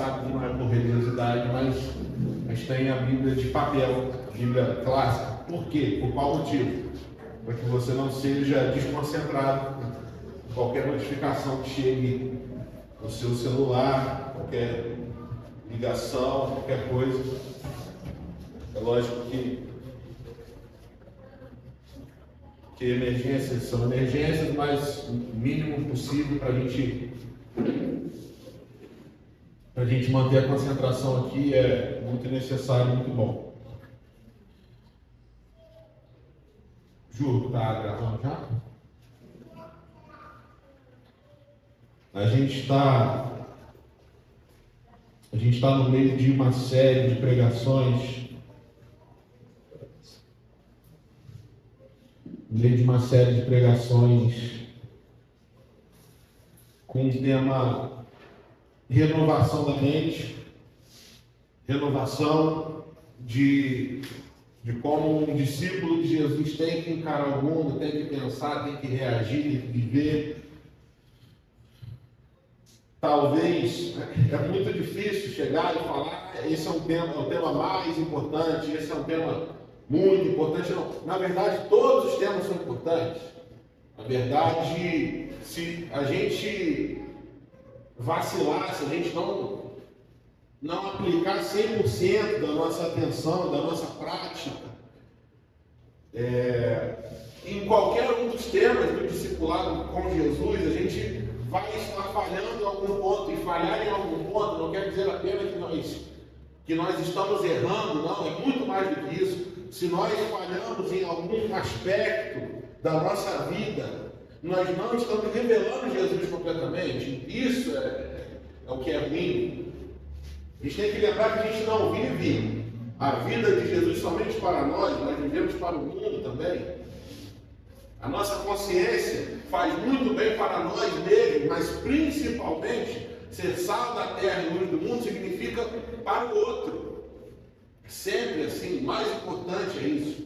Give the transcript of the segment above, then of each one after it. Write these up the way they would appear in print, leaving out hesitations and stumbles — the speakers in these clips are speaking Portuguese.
sabe que não é por religiosidade, mas a gente tem a Bíblia de papel, a Bíblia clássica. Por quê? Por qual motivo? Para que você não seja desconcentrado com qualquer notificação que chegue no seu celular, qualquer ligação, qualquer coisa. É lógico que emergências são emergências, mas o mínimo possível para a gente manter a concentração aqui é muito necessário e muito bom. Ju, está gravando já? A gente está no meio de uma série de pregações, com o tema renovação da mente, renovação de como um discípulo de Jesus tem que encarar o mundo, tem que pensar, tem que reagir, tem que viver. Talvez é muito difícil chegar e falar, esse é o tema mais importante, esse é um tema muito importante. Não. Na verdade, todos os temas são importantes. Na verdade, se a gente vacilar, se a gente não aplicar 100% da nossa atenção, da nossa prática, em qualquer um dos temas do discipulado com Jesus, a gente vai estar falhando em algum ponto, e falhar em algum ponto não quer dizer apenas que nós estamos errando, não, é muito mais do que isso. Se nós falhamos em algum aspecto da nossa vida, nós não estamos revelando Jesus completamente. Isso é o que é ruim. A gente tem que lembrar que a gente não vive a vida de Jesus somente para nós vivemos para o mundo também. A nossa consciência faz muito bem para nós mesmos, mas principalmente ser sal da terra e luz do mundo significa para o outro. Sempre assim, mais importante é isso.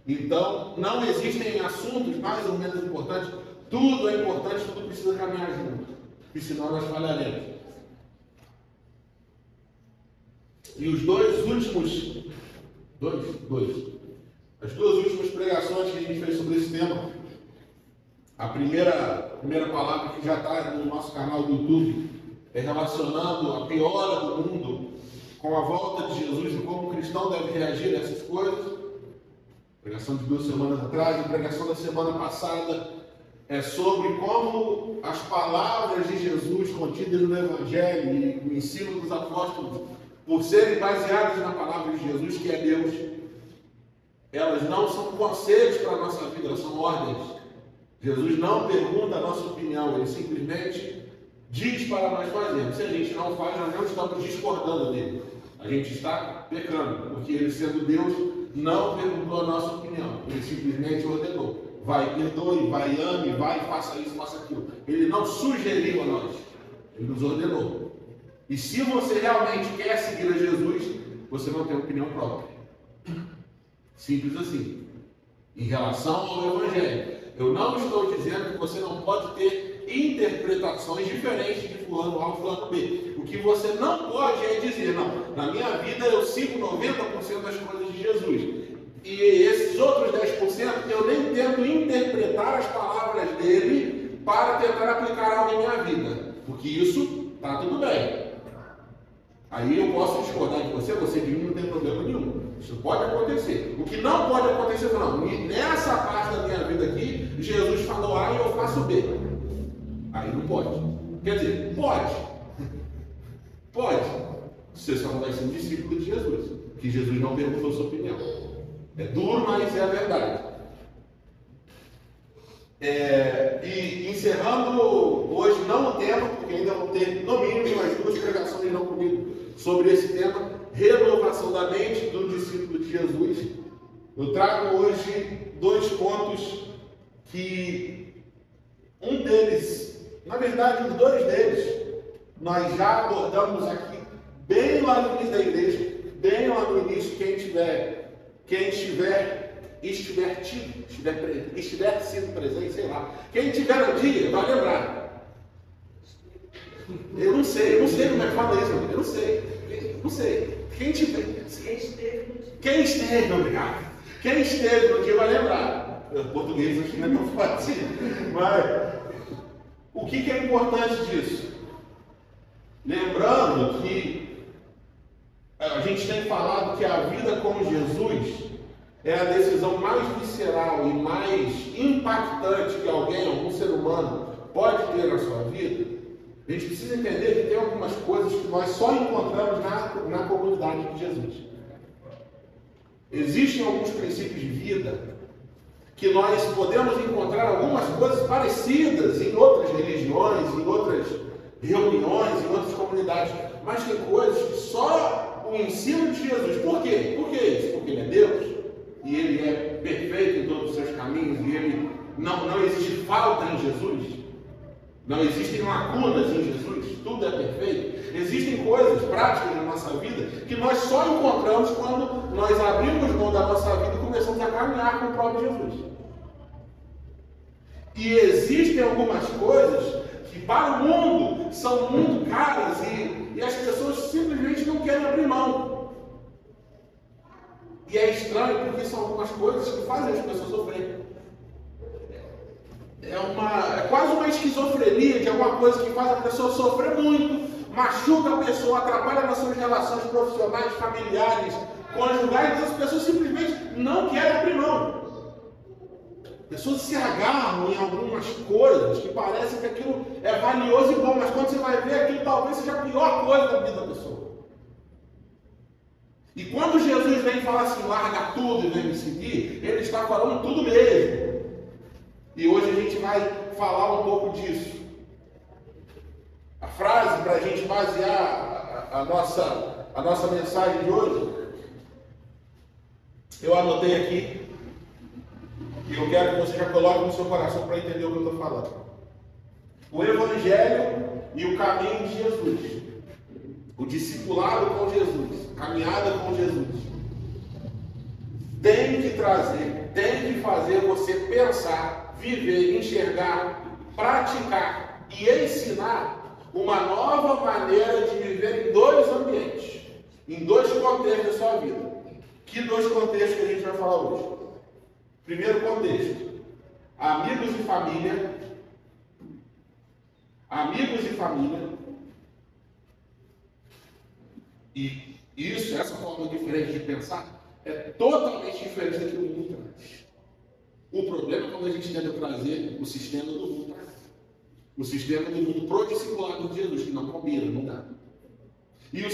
Então, não existem assuntos mais ou menos importantes. Tudo é importante, tudo precisa caminhar junto. E senão nós falharemos. E os as duas últimas pregações que a gente fez sobre esse tema, a primeira palavra que já está no nosso canal do YouTube é relacionando a piora do mundo com a volta de Jesus e como o cristão deve reagir a essas coisas. Pregação de 2 semanas atrás, a pregação da semana passada é sobre como as palavras de Jesus contidas no Evangelho e no ensino dos apóstolos, por serem baseadas na palavra de Jesus, que é Deus, elas não são conselhos para a nossa vida, elas são ordens. Jesus não pergunta a nossa opinião, ele simplesmente diz para nós fazermos. Se a gente não faz, nós não estamos discordando dele. A gente está pecando, porque ele, sendo Deus, não perguntou a nossa opinião. Ele simplesmente ordenou. Vai, perdoe, vai, ame, vai, faça isso, faça aquilo. Ele não sugeriu a nós, ele nos ordenou. E se você realmente quer seguir a Jesus, você não tem opinião própria. Simples assim. Em relação ao Evangelho, eu não estou dizendo que você não pode ter interpretações diferentes de fulano A ou fulano B. O que você não pode é dizer, não, na minha vida eu sigo 90% das coisas de Jesus. E esses outros 10% eu nem tento interpretar as palavras dele para tentar aplicar algo em minha vida. Porque isso está tudo bem. Aí eu posso discordar de você de mim não tem problema nenhum. Isso pode acontecer. O que não pode acontecer, não. Nessa parte da minha vida aqui, Jesus falou A e eu faço B. Aí não pode. Quer dizer, pode. Pode. Você só não vai ser um discípulo de Jesus. Que Jesus não perguntou a sua opinião. É duro, mas é a verdade. E encerrando hoje, não o tema, porque ainda vão ter no mínimo mais 2 pregações não comigo sobre esse tema, renovação da mente do discípulo de Jesus. Eu trago hoje 2 pontos que um deles, na verdade os 2 deles, nós já abordamos aqui, bem lá no início da igreja, bem lá no início, quem estiver sido presente, sei lá. Quem tiver no dia, vai lembrar. Eu não sei como é que fala isso, eu não sei. Quem esteve, obrigado. Quem esteve no dia vai lembrar. O português aqui não é tão fácil. Mas o que é importante disso? Lembrando que a gente tem falado que a vida com Jesus é a decisão mais visceral e mais impactante que algum ser humano, pode ter na sua vida. A gente precisa entender que tem algumas coisas que nós só encontramos na comunidade de Jesus. Existem alguns princípios de vida que nós podemos encontrar algumas coisas parecidas em outras religiões, em outras reuniões, em outras comunidades, mas tem coisas que só o ensino de Jesus. Por quê? Por que isso? Porque Ele é Deus e Ele é perfeito em todos os seus caminhos e Ele não existe falta em Jesus. Não existem lacunas em Jesus, tudo é perfeito. Existem coisas práticas na nossa vida que nós só encontramos quando nós abrimos mão da nossa vida e começamos a caminhar com o próprio Jesus. E existem algumas coisas que para o mundo são muito caras e as pessoas simplesmente não querem abrir mão. E é estranho porque são algumas coisas que fazem as pessoas sofrerem. É quase uma esquizofrenia de alguma coisa que faz a pessoa sofrer muito, machuca a pessoa, atrapalha nas suas relações profissionais, familiares, conjugais, e as pessoas simplesmente não querem abrir mão. Pessoas se agarram em algumas coisas que parecem que aquilo é valioso e bom, mas quando você vai ver, aquilo talvez seja a pior coisa da vida da pessoa. E quando Jesus vem falar assim, larga tudo e vem me seguir, Ele está falando tudo mesmo. E hoje a gente vai falar um pouco disso. A frase para a gente basear a nossa mensagem de hoje, eu anotei aqui, e eu quero que você já coloque no seu coração para entender o que eu estou falando. O Evangelho e o caminho de Jesus, o discipulado com Jesus, a caminhada com Jesus, tem que fazer você pensar, viver, enxergar, praticar e ensinar uma nova maneira de viver em dois ambientes, em dois contextos da sua vida. Que dois contextos que a gente vai falar hoje? Primeiro contexto, amigos e família. Amigos e família. E isso, essa forma diferente de pensar, é totalmente diferente daquilo que o mundo traz. O problema é quando a gente tenta trazer o sistema do mundo. O sistema do mundo pro discipulado de Jesus, que não combina, não dá. E a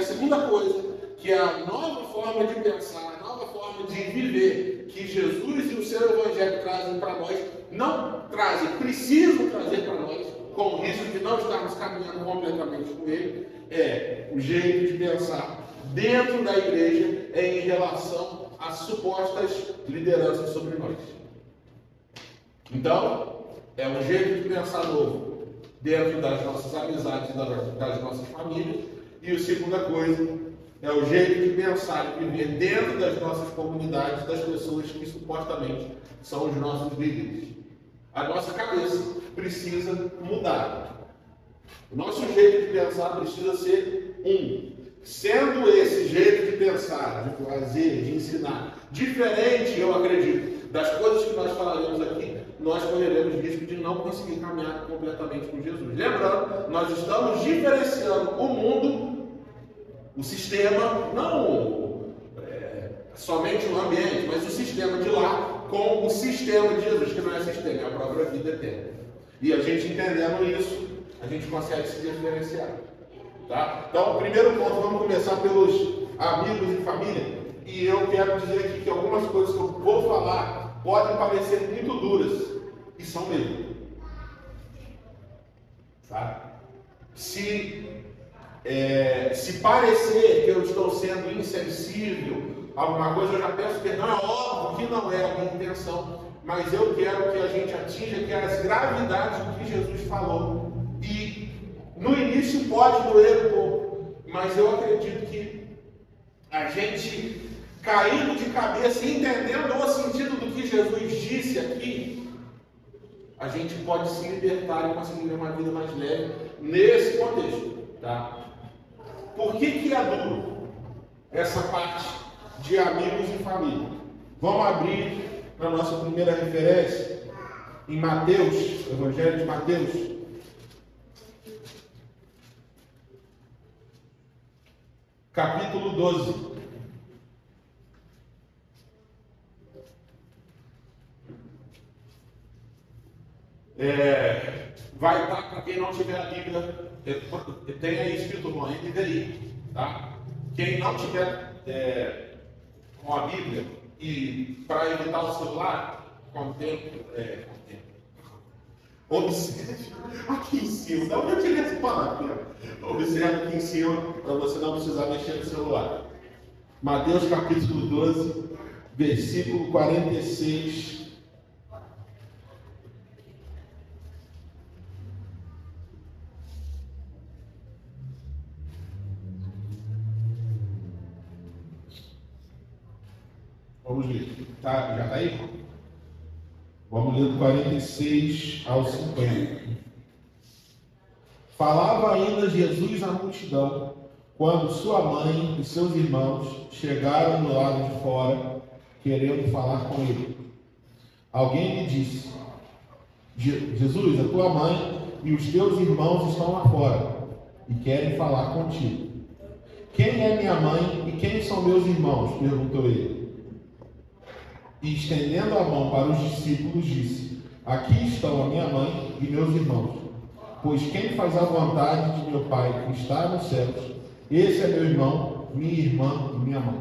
segunda coisa, que é a nova forma de pensar, a nova forma de viver, que Jesus e o seu Evangelho trazem para nós, não trazem, precisam trazer para nós, com o risco de não estarmos caminhando completamente com Ele, é o jeito de pensar dentro da igreja em relação às supostas lideranças sobre nós. Então, é um jeito de pensar novo dentro das nossas amizades e das nossas famílias. E a segunda coisa é o jeito de pensar e viver dentro das nossas comunidades, das pessoas que supostamente são os nossos líderes. A nossa cabeça precisa mudar. O nosso jeito de pensar precisa ser Sendo esse jeito de pensar, de fazer, de ensinar, diferente, eu acredito, das coisas que nós falaremos aqui, nós correremos risco de não conseguir caminhar completamente com Jesus. Lembrando, nós estamos diferenciando o mundo, o sistema, não somente o ambiente, mas o sistema de lá, com o sistema de Jesus, que não é sistema, é a própria vida eterna. E a gente entendendo isso, a gente consegue se diferenciar. Tá? Então, primeiro ponto, vamos começar pelos amigos e família. E eu quero dizer aqui que algumas coisas que eu vou falar podem parecer muito duras, e são mesmo. Tá? Se parecer que eu estou sendo insensível a alguma coisa, eu já peço perdão. É óbvio que não é a minha intenção, mas eu quero que a gente atinja que as gravidades do que Jesus falou. E no início pode doer um pouco, mas eu acredito que a gente caindo de cabeça e entendendo o sentido do que Jesus disse aqui, a gente pode se libertar e conseguir uma vida mais leve, nesse contexto. Tá? Por que é duro essa parte de amigos e família? Vamos abrir para a nossa primeira referência em Mateus, Evangelho de Mateus. Capítulo 12. Vai estar, para quem não tiver a Bíblia, tem aí escrito no NVI, tá? Quem não tiver com a Bíblia e para evitar o celular, com o tempo, observe aqui em cima, dá uma direita para observe aqui em cima, para você não precisar mexer no celular. Mateus capítulo 12, versículo 46. Vamos ler. Tá, já está aí? Vamos ler do 46 ao 50. Falava ainda Jesus à multidão, quando sua mãe e seus irmãos chegaram do lado de fora, querendo falar com ele. Alguém lhe disse: Jesus, a tua mãe e os teus irmãos estão lá fora e querem falar contigo. Quem é minha mãe e quem são meus irmãos? Perguntou ele. E estendendo a mão para os discípulos, disse: aqui estão a minha mãe e meus irmãos. Pois quem faz a vontade de meu Pai que está nos céus, esse é meu irmão, minha irmã e minha mãe.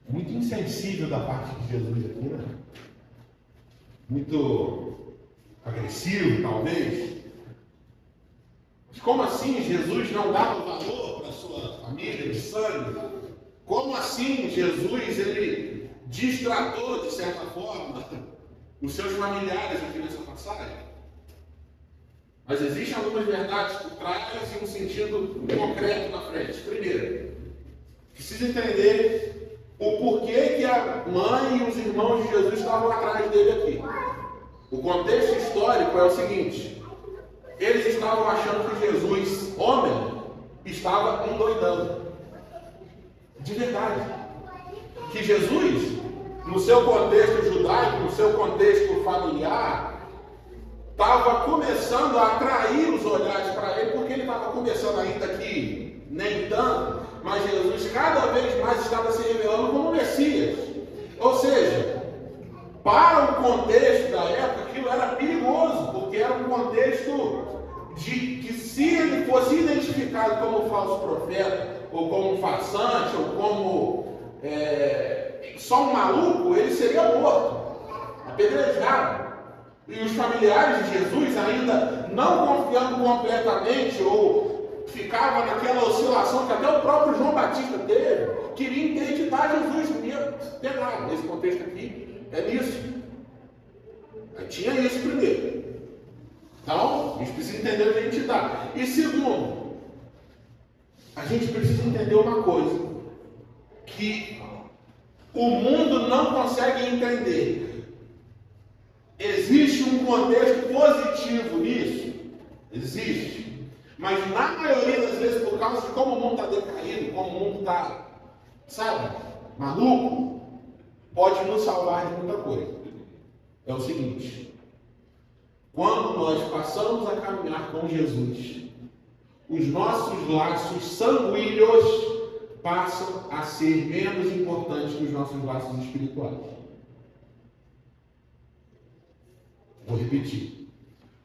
Muito insensível da parte de Jesus aqui, né? Muito agressivo, talvez. Mas como assim Jesus não dava valor para a sua família de sangue? Como assim Jesus, ele destratou, de certa forma, os seus familiares aqui nessa passagem? Mas existem algumas verdades por trás e um sentido concreto na frente. Primeiro, precisa entender o porquê que a mãe e os irmãos de Jesus estavam atrás dele aqui. O contexto histórico é o seguinte: eles estavam achando que Jesus, homem, estava endoidando. De verdade. Que Jesus, no seu contexto judaico, no seu contexto familiar, estava começando a atrair os olhares para ele, porque ele estava começando ainda aqui, nem tanto, mas Jesus cada vez mais estava se revelando como Messias. Ou seja, para o contexto da época, aquilo era perigoso, porque era um contexto de que, se ele fosse identificado como falso profeta, ou como um farsante, ou como só um maluco, ele seria morto, apedrejado. E os familiares de Jesus, ainda não confiando completamente, ou ficava naquela oscilação que até o próprio João Batista teve, queria interditar Jesus mesmo. Pegado, nesse contexto aqui, é nisso. Aí tinha isso primeiro. Então, a gente precisa entender a identidade. E segundo, a gente precisa entender uma coisa, que o mundo não consegue entender. Existe um contexto positivo nisso? Existe. Mas na maioria das vezes, por causa de como o mundo está decaído, como o mundo está, sabe, maluco, pode nos salvar de muita coisa. É o seguinte: quando nós passamos a caminhar com Jesus, os nossos laços sanguíneos passam a ser menos importantes que os nossos laços espirituais. Vou repetir.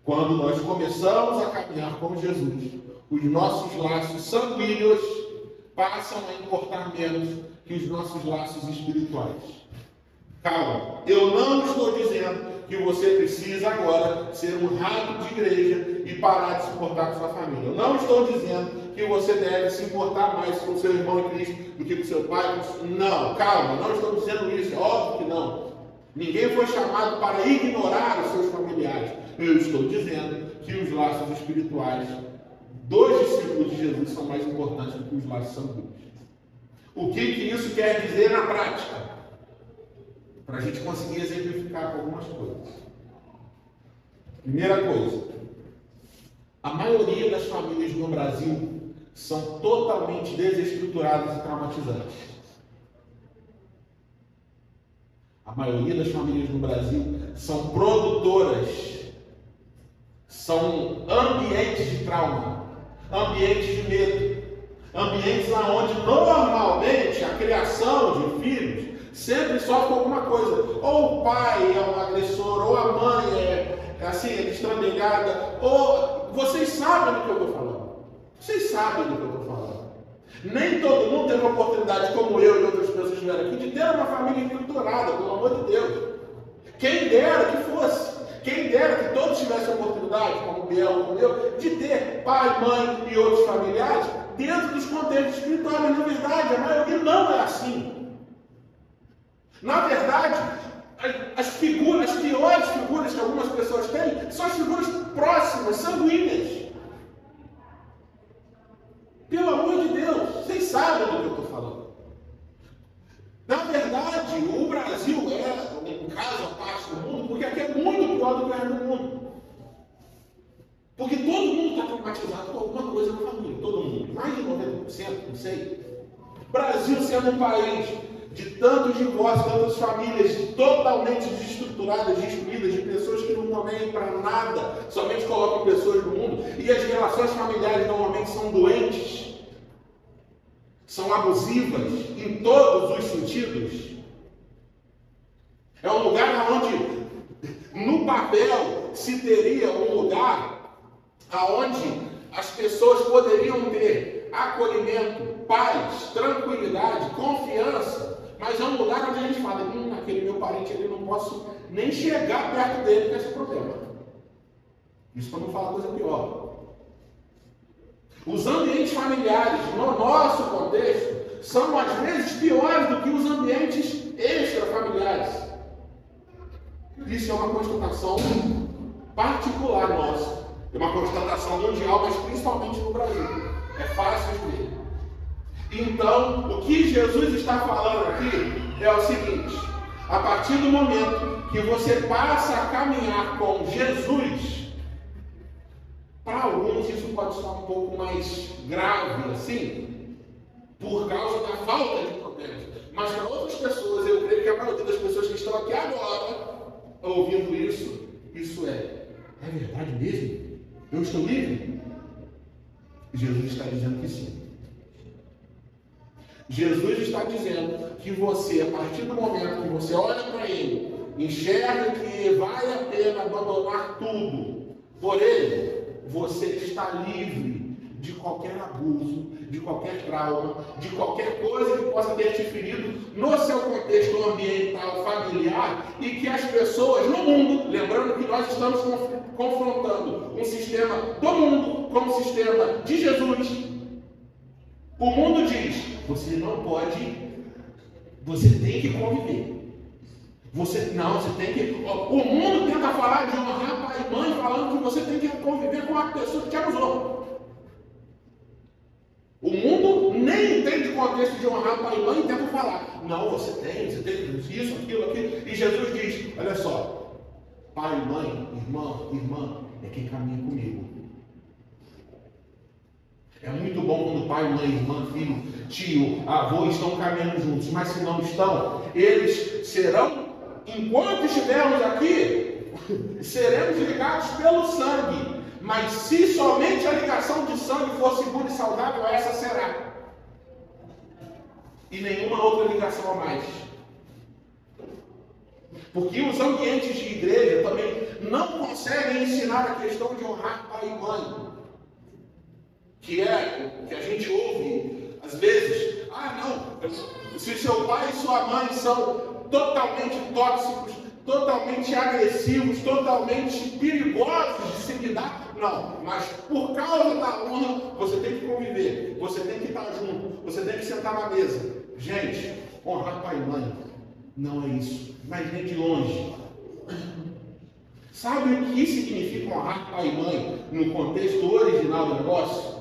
Quando nós começamos a caminhar com Jesus, os nossos laços sanguíneos passam a importar menos que os nossos laços espirituais. Calma, eu não estou dizendo que você precisa agora ser um rato de igreja e parar de se importar com sua família. Eu não estou dizendo que você deve se importar mais com seu irmão em Cristo do que com seu pai. Não, calma, não estou dizendo isso, é óbvio que não. Ninguém foi chamado para ignorar os seus familiares. Eu estou dizendo que os laços espirituais dos discípulos de Jesus são mais importantes do que os laços sanguíneos. O que isso quer dizer na prática? Para a gente conseguir exemplificar com algumas coisas. Primeira coisa, A maioria das famílias no Brasil são totalmente desestruturadas e traumatizantes. A maioria das famílias no Brasil são produtoras, são ambientes de trauma, ambientes de medo, ambientes onde normalmente a criação de filhos sempre sofre alguma coisa. Ou o pai é um agressor, ou a mãe é destrambelhada, ou vocês sabem do que eu estou falando. Vocês sabem do que eu estou falando. Nem todo mundo teve a oportunidade, como eu e outras pessoas tiveram aqui, de ter uma família estruturada, pelo amor de Deus. Quem dera que fosse. Quem dera que todos tivessem a oportunidade, como o Biel, como eu, de ter pai, mãe e outros familiares dentro dos contextos espirituais. Mas, na verdade, a maioria não é assim. Na verdade, as piores figuras que algumas pessoas têm são as figuras próximas, sanguíneas. Pelo amor de Deus, vocês sabem do que eu estou falando. Na verdade, o Brasil é um caso à parte do mundo, porque aqui é muito pior do que o resto do mundo. Porque todo mundo está traumatizado com alguma coisa na família, todo mundo. Mais de 90%, não sei. Brasil sendo um país de tantos divórcios, tantas famílias totalmente desestruturadas, destruídas, de pessoas que não estão nem para nada, somente colocam pessoas no mundo, e as relações familiares normalmente são doentes, são abusivas em todos os sentidos. É um lugar onde, no papel, se teria um lugar onde as pessoas poderiam ter acolhimento, paz, tranquilidade, confiança. Mas é um lugar onde a gente fala, aquele meu parente, ele não posso nem chegar perto dele com esse problema. Isso para não falar coisa pior. Os ambientes familiares, no nosso contexto, são às vezes piores do que os ambientes extrafamiliares. Isso é uma constatação particular nossa. É uma constatação mundial, mas principalmente no Brasil. É fácil de ver. Então, o que Jesus está falando aqui é o seguinte: a partir do momento que você passa a caminhar com Jesus, para alguns isso pode estar um pouco mais grave, assim, por causa da falta de problemas. Mas para outras pessoas, eu creio que a maioria das pessoas que estão aqui agora, ouvindo isso é verdade mesmo? Eu estou livre? Jesus está dizendo que sim. Jesus está dizendo que você, a partir do momento que você olha para ele, enxerga que vale a pena abandonar tudo por ele, você está livre de qualquer abuso, de qualquer trauma, de qualquer coisa que possa ter te ferido no seu contexto ambiental, familiar, e que as pessoas no mundo, lembrando que nós estamos confrontando um sistema do mundo com um sistema de Jesus. O mundo diz, você não pode, você tem que conviver. Você tem que. O mundo tenta falar de honrar pai e mãe, falando que você tem que conviver com a pessoa que te abusou. O mundo nem entende o contexto de honrar pai e mãe e tenta falar. Não, você tem isso, aquilo. E Jesus diz, olha só, pai, mãe, irmã, é quem caminha comigo. É muito bom quando pai, mãe, irmã, filho, tio, avô estão caminhando juntos, mas se não estão, eles serão, enquanto estivermos aqui, seremos ligados pelo sangue. Mas se somente a ligação de sangue for segura e saudável, essa será. E nenhuma outra ligação a mais. Porque os ambientes de igreja também não conseguem ensinar a questão de honrar pai e mãe. Que é o que a gente ouve, às vezes, não, se seu pai e sua mãe são totalmente tóxicos, totalmente agressivos, totalmente perigosos de se lidar, não, mas por causa da honra, você tem que conviver, você tem que estar junto, você tem que sentar na mesa. Gente, honrar pai e mãe não é isso, mas nem de longe. Sabe o que significa honrar pai e mãe no contexto original do negócio?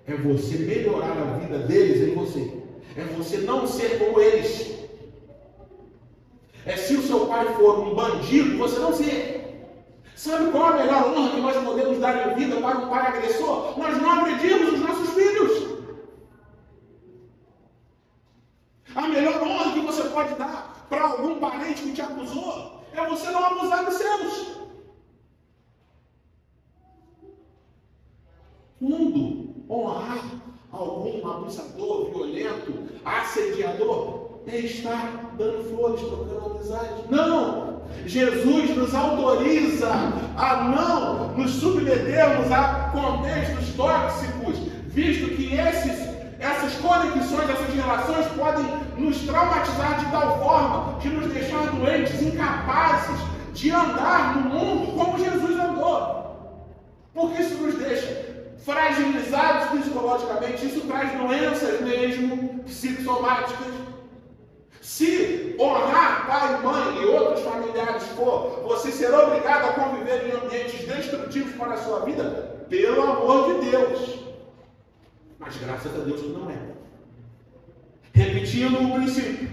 É você melhorar a vida deles em você. É você não ser como eles. É se o seu pai for um bandido, você não ser. Sabe qual é a melhor honra que nós podemos dar em vida para um pai agressor? Nós não agredirmos os nossos filhos. A melhor honra que você pode dar para algum parente que te acusou é você não abusar dos seus. Quando honrar algum abusador, violento, assediador, é estar dando flores, trocando amizade. Não! Jesus nos autoriza a não nos submetermos a contextos tóxicos, visto que essas conexões, essas relações podem nos traumatizar de tal forma de nos deixar doentes, incapazes de andar no mundo como Jesus andou. Porque isso nos deixa fragilizados psicologicamente, isso traz doenças mesmo, psicossomáticas. Se honrar pai, mãe e outros familiares for você ser obrigado a conviver em ambientes destrutivos para a sua vida, pelo amor de Deus. Mas graças a Deus que não é. Repetindo o princípio,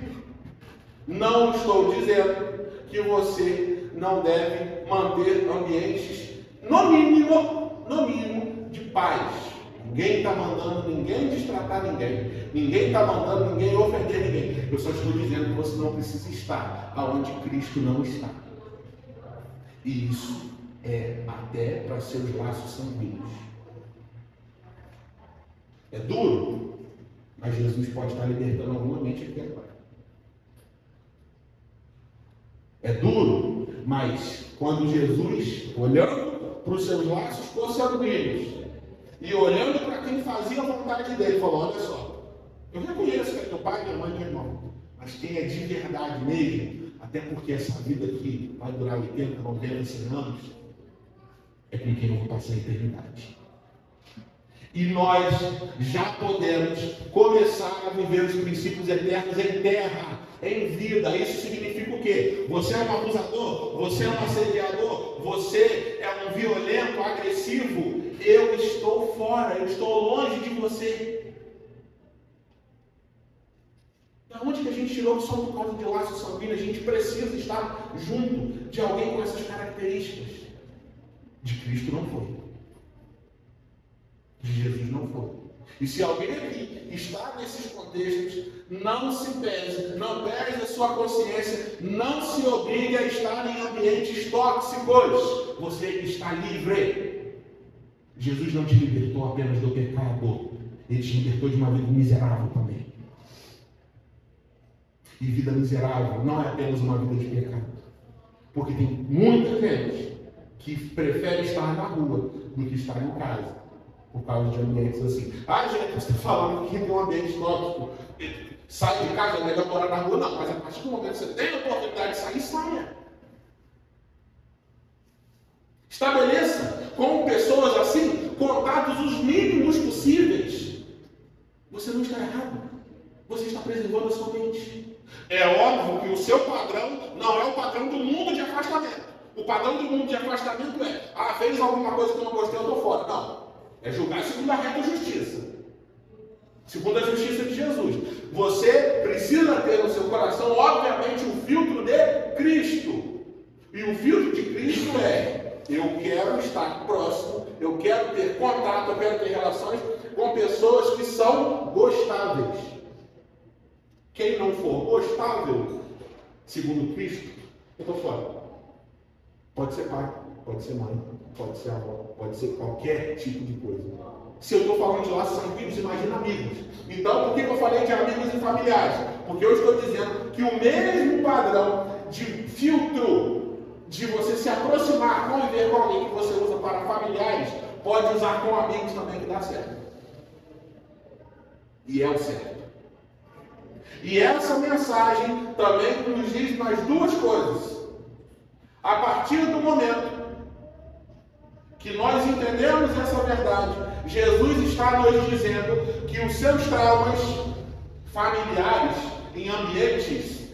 não estou dizendo que você não deve manter ambientes, no mínimo, de paz. Ninguém está mandando ninguém destratar ninguém. Ninguém está mandando ninguém ofender ninguém. Eu só estou dizendo que você não precisa estar aonde Cristo não está. E isso é até para seus laços sanguíneos. É duro, mas Jesus pode estar libertando alguma mente aqui agora. É duro, mas quando Jesus, olhando para os seus laços consanguíneos e olhando para quem fazia a vontade dele, falou: olha só, eu reconheço que é teu pai, minha mãe e meu irmão, mas quem é de verdade mesmo, até porque essa vida aqui vai durar 80, 90, 100 anos, é com quem eu vou passar a eternidade. E nós já podemos começar a viver os princípios eternos em terra, em vida. Isso significa o quê? Você é um abusador, você é um assediador, você é um violento, agressivo. Eu estou fora, eu estou longe de você. Da onde que a gente tirou só por causa de laço sanguíneo? A gente precisa estar junto de alguém com essas características. De Cristo não foi. De Jesus não foi. E se alguém aqui está nesses contextos, não se pese, não pese a sua consciência, não se obrigue a estar em ambientes tóxicos. Você está livre. Jesus não te libertou apenas do pecado, Ele te libertou de uma vida miserável também. E vida miserável não é apenas uma vida de pecado. Porque tem muita gente que prefere estar na rua do que estar em casa. Por causa de ambientes assim. Ah, gente, você está falando que tem um ambiente tóxico. Sai de casa, é melhor morar na rua. Não, mas a partir do momento que você tem a oportunidade de sair, saia. Estabeleça com pessoas assim, contatos os mínimos possíveis. Você não está errado. Você está preservando a sua mente. É óbvio que o seu padrão não é o padrão do mundo de afastamento. O padrão do mundo de afastamento é: fez alguma coisa que eu não gostei, eu estou fora. Não. É julgar segundo a reta justiça. Segundo a justiça de Jesus. Você precisa ter no seu coração, obviamente, o filtro de Cristo. E o filtro de Cristo é: eu quero estar próximo, eu quero ter contato, eu quero ter relações com pessoas que são gostáveis. Quem não for gostável, segundo Cristo, eu estou fora. Pode ser pai, pode ser mãe, pode ser avó, pode ser qualquer tipo de coisa. Se eu estou falando de laços sanguíneos, imagina amigos. Então, por que eu falei de amigos e familiares? Porque eu estou dizendo que o mesmo padrão de filtro de você se aproximar, conviver com alguém que você usa para familiares, pode usar com amigos também, que dá certo. E é o certo. E essa mensagem também nos diz mais duas coisas. A partir do momento que nós entendemos essa verdade, Jesus está nos dizendo que os seus traumas familiares em ambientes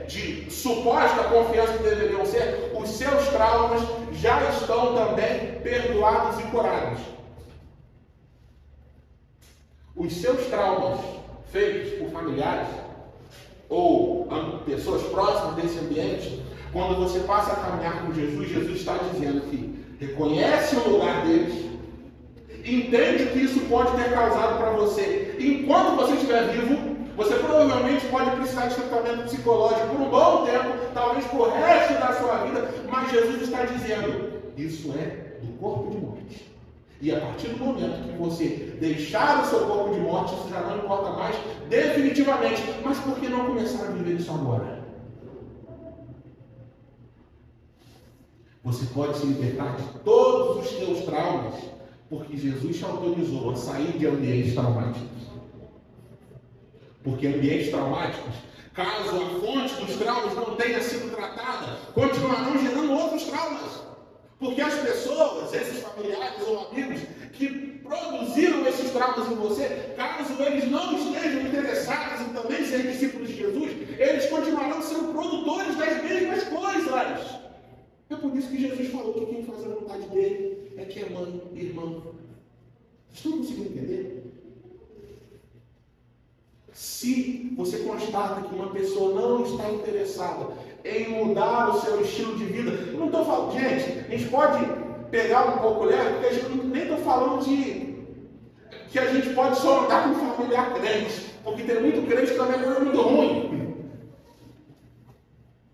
de suposta confiança que deveriam ser, os seus traumas já estão também perdoados e curados. Os seus traumas feitos por familiares ou pessoas próximas desse ambiente, Quando você passa a caminhar com Jesus, Jesus está dizendo que reconhece o lugar deles, entende que isso pode ter causado para você. Enquanto você estiver vivo, você provavelmente pode precisar de tratamento psicológico por um bom tempo, talvez por resto da sua vida, mas Jesus está dizendo, isso é do corpo de morte. E a partir do momento que você deixar o seu corpo de morte, isso já não importa mais definitivamente. Mas por que não começar a viver isso agora? Você pode se libertar de todos os seus traumas, porque Jesus te autorizou a sair de ambientes traumáticos. Porque ambientes traumáticos, caso a fonte dos traumas não tenha sido tratada, continuarão gerando outros traumas. Porque as pessoas, esses familiares ou amigos que produziram esses traumas em você, caso eles não estejam interessados em também ser discípulos de Jesus, eles continuarão sendo produtores das mesmas coisas. É por isso que Jesus falou que quem faz a vontade dele é que é mãe e irmão. Estão conseguindo entender? Se você constata que uma pessoa não está interessada em mudar o seu estilo de vida, eu não estou falando, gente, a gente pode pegar um pouco leve, porque a gente nem estou falando de que a gente pode só andar com um familiar crente, porque tem muito crente que também é coisa muito ruim.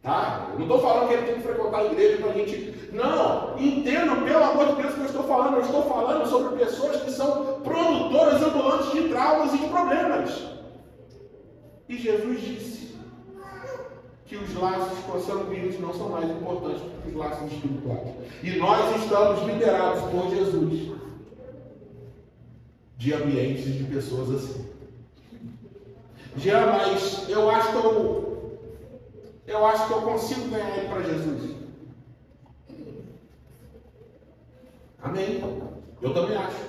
Tá? Eu não estou falando que ele tem que frequentar a igreja para a gente. Não, entendam, pelo amor de Deus, o que eu estou falando. Eu estou falando sobre pessoas que são produtoras ambulantes de traumas e de problemas. E Jesus disse que os laços consanguíneos não são mais importantes do que os laços espirituais. E nós estamos liderados por Jesus de ambientes de pessoas assim. Mas eu acho que eu consigo ganhar ele para Jesus. Amém? Eu também acho.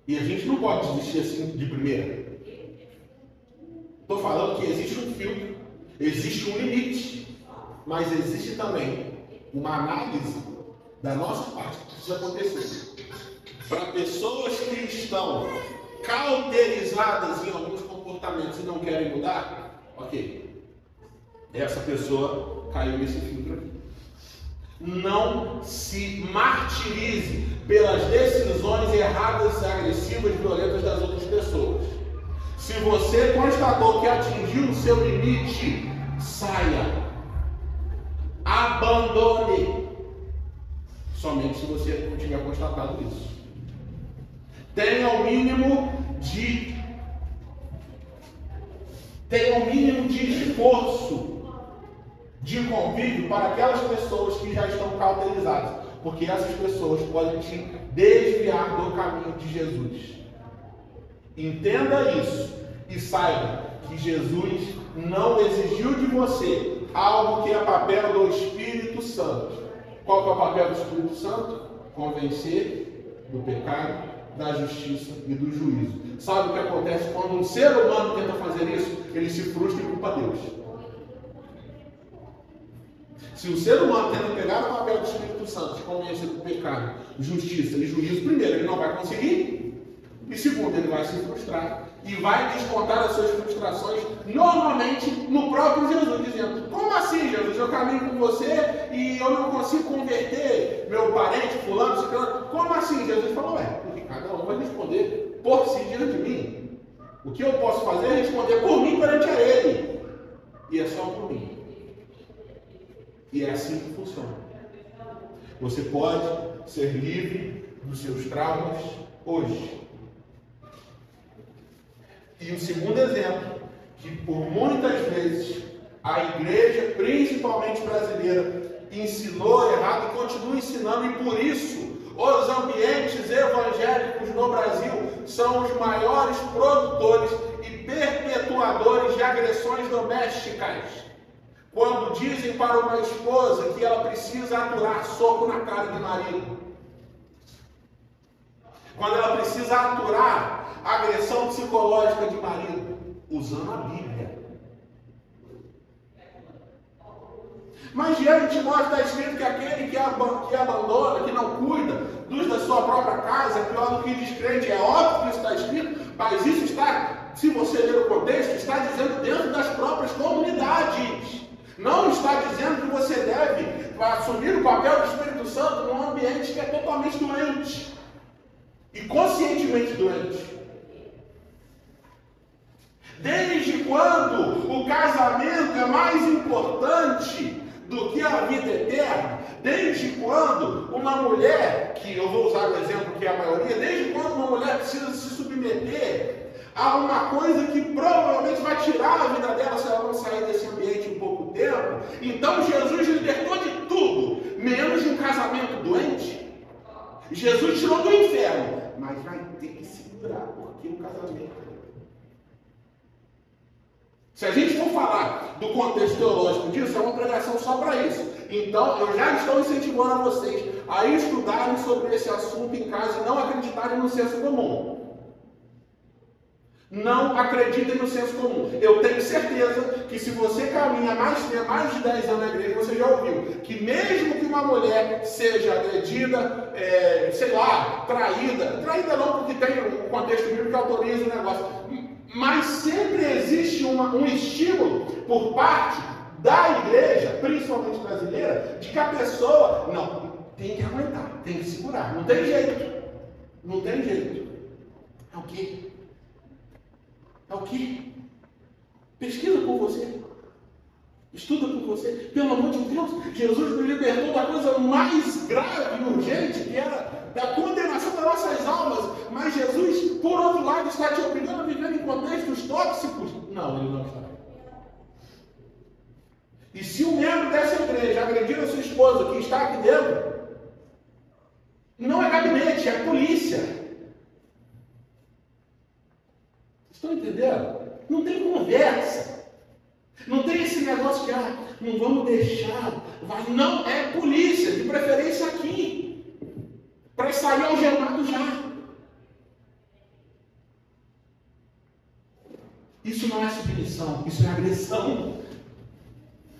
E a gente não pode desistir assim de primeira. Estou falando que existe um filtro, existe um limite, mas existe também uma análise da nossa parte que precisa acontecer. Para pessoas que estão cauterizadas em alguns comportamentos e não querem mudar, ok. Essa pessoa caiu nesse filtro aqui. Não se martirize pelas decisões erradas, agressivas, violentas das outras pessoas. Se você constatou que atingiu o seu limite, saia. Abandone. Somente se você não tiver constatado isso. Tenha o mínimo de esforço de convívio para aquelas pessoas que já estão cauterizadas, porque essas pessoas podem te desviar do caminho de Jesus. Entenda isso e saiba que Jesus não exigiu de você algo que é papel do Espírito Santo. Qual que é o papel do Espírito Santo? Convencer do pecado, da justiça e do juízo. Sabe o que acontece quando um ser humano tenta fazer isso? Ele se frustra e culpa Deus. Se o ser humano tenta pegar o papel do Espírito Santo, de convencer do pecado, justiça e juízo, primeiro, ele não vai conseguir. E segundo, ele vai se frustrar. E vai descontar as suas frustrações, normalmente, no próprio Jesus, dizendo, como assim, Jesus? Eu caminho com você e eu não consigo converter meu parente, fulano, ciclano. Como assim? Jesus falou, porque cada um vai responder por si diante de mim. O que eu posso fazer é responder por mim perante a ele. E é só por mim. E é assim que funciona. Você pode ser livre dos seus traumas hoje. E o segundo exemplo, que por muitas vezes a igreja, principalmente brasileira, ensinou errado e continua ensinando, e por isso os ambientes evangélicos no Brasil são os maiores produtores e perpetuadores de agressões domésticas. Quando dizem para uma esposa que ela precisa aturar soco na cara do marido. Quando ela precisa aturar agressão psicológica de marido, usando a Bíblia. Mas diante de nós está escrito que aquele que abandona, que não cuida dos da sua própria casa, é pior do que descrente. É óbvio que isso está escrito, mas isso está, se você ler o contexto, está dizendo dentro das próprias comunidades. Não está está dizendo que você deve assumir o papel do Espírito Santo num ambiente que é totalmente doente. E conscientemente doente. Desde quando o casamento é mais importante do que a vida eterna? Desde quando uma mulher, que eu vou usar o exemplo que é a maioria, desde quando uma mulher precisa se submeter a uma coisa que provavelmente vai tirar a vida dela se ela não sair desse ambiente em pouco tempo? Então Jesus libertou de tudo, menos de um casamento doente. Jesus tirou do inferno, mas vai ter que segurar, porque o casamento... Se a gente for falar do contexto teológico disso, é uma pregação só para isso. Então, eu já estou incentivando a vocês a estudarem sobre esse assunto em casa e não acreditarem no senso comum. Não acreditem no senso comum. Eu tenho certeza que se você caminha mais de 10 anos na igreja, você já ouviu que mesmo que uma mulher seja agredida, traída não, porque tem um contexto bíblico que autoriza o negócio, mas sempre existe um estímulo por parte da igreja, principalmente brasileira, de que a pessoa, não, tem que aguentar, tem que segurar, não tem jeito. Não tem jeito. É o quê? É o quê? Pesquisa por você. Estuda por você. Pelo amor de Deus, Jesus nos libertou da coisa mais grave e urgente, que era da condenação das nossas almas. Mas Jesus, por outro lado, está te obrigando a viver em contextos tóxicos. Não, ele não está. E se um membro dessa igreja agredir a sua esposa que está aqui dentro, não é gabinete, é polícia. Estão entendendo? Não tem conversa. Não tem esse negócio que, não vamos deixar. Não, é polícia, de preferência aqui. Para sair algemado já. Isso não é submissão, isso é agressão.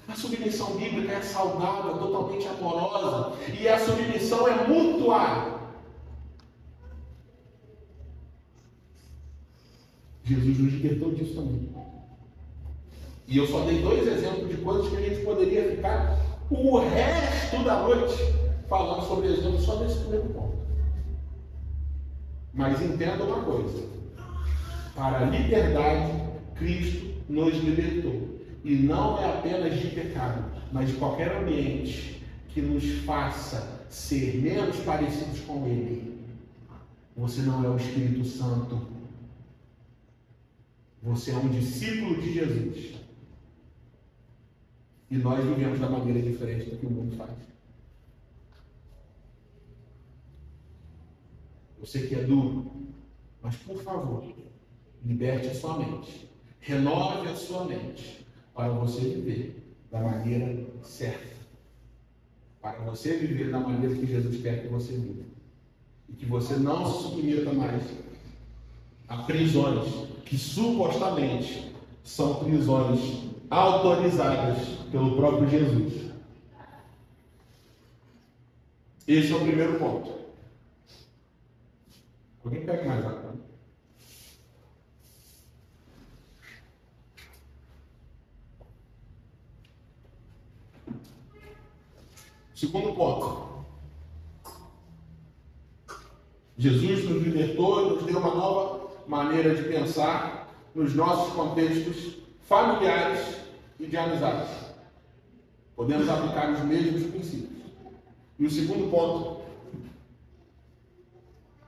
A submissão bíblica é saudável, totalmente amorosa. E a submissão é mútua. Jesus nos libertou disso também. E eu só dei 2 exemplos de coisas que a gente poderia ficar o resto da noite falando sobre exemplos só nesse primeiro ponto. Mas entenda uma coisa: para a liberdade, Cristo nos libertou. E não é apenas de pecado, mas de qualquer ambiente que nos faça ser menos parecidos com Ele. Você não é o Espírito Santo. Você é um discípulo de Jesus. E nós vivemos da maneira diferente do que o mundo faz. Eu sei que é duro, mas por favor, liberte a sua mente. Renove a sua mente para você viver da maneira certa. Para você viver da maneira que Jesus quer que você viva. E que você não se submeta mais a prisões que supostamente são prisões autorizadas pelo próprio Jesus. Esse é o primeiro ponto. Alguém pega mais água? Segundo ponto. Jesus nos libertou e nos deu uma nova maneira de pensar nos nossos contextos familiares e de amizades. Podemos aplicar os mesmos princípios. E o segundo ponto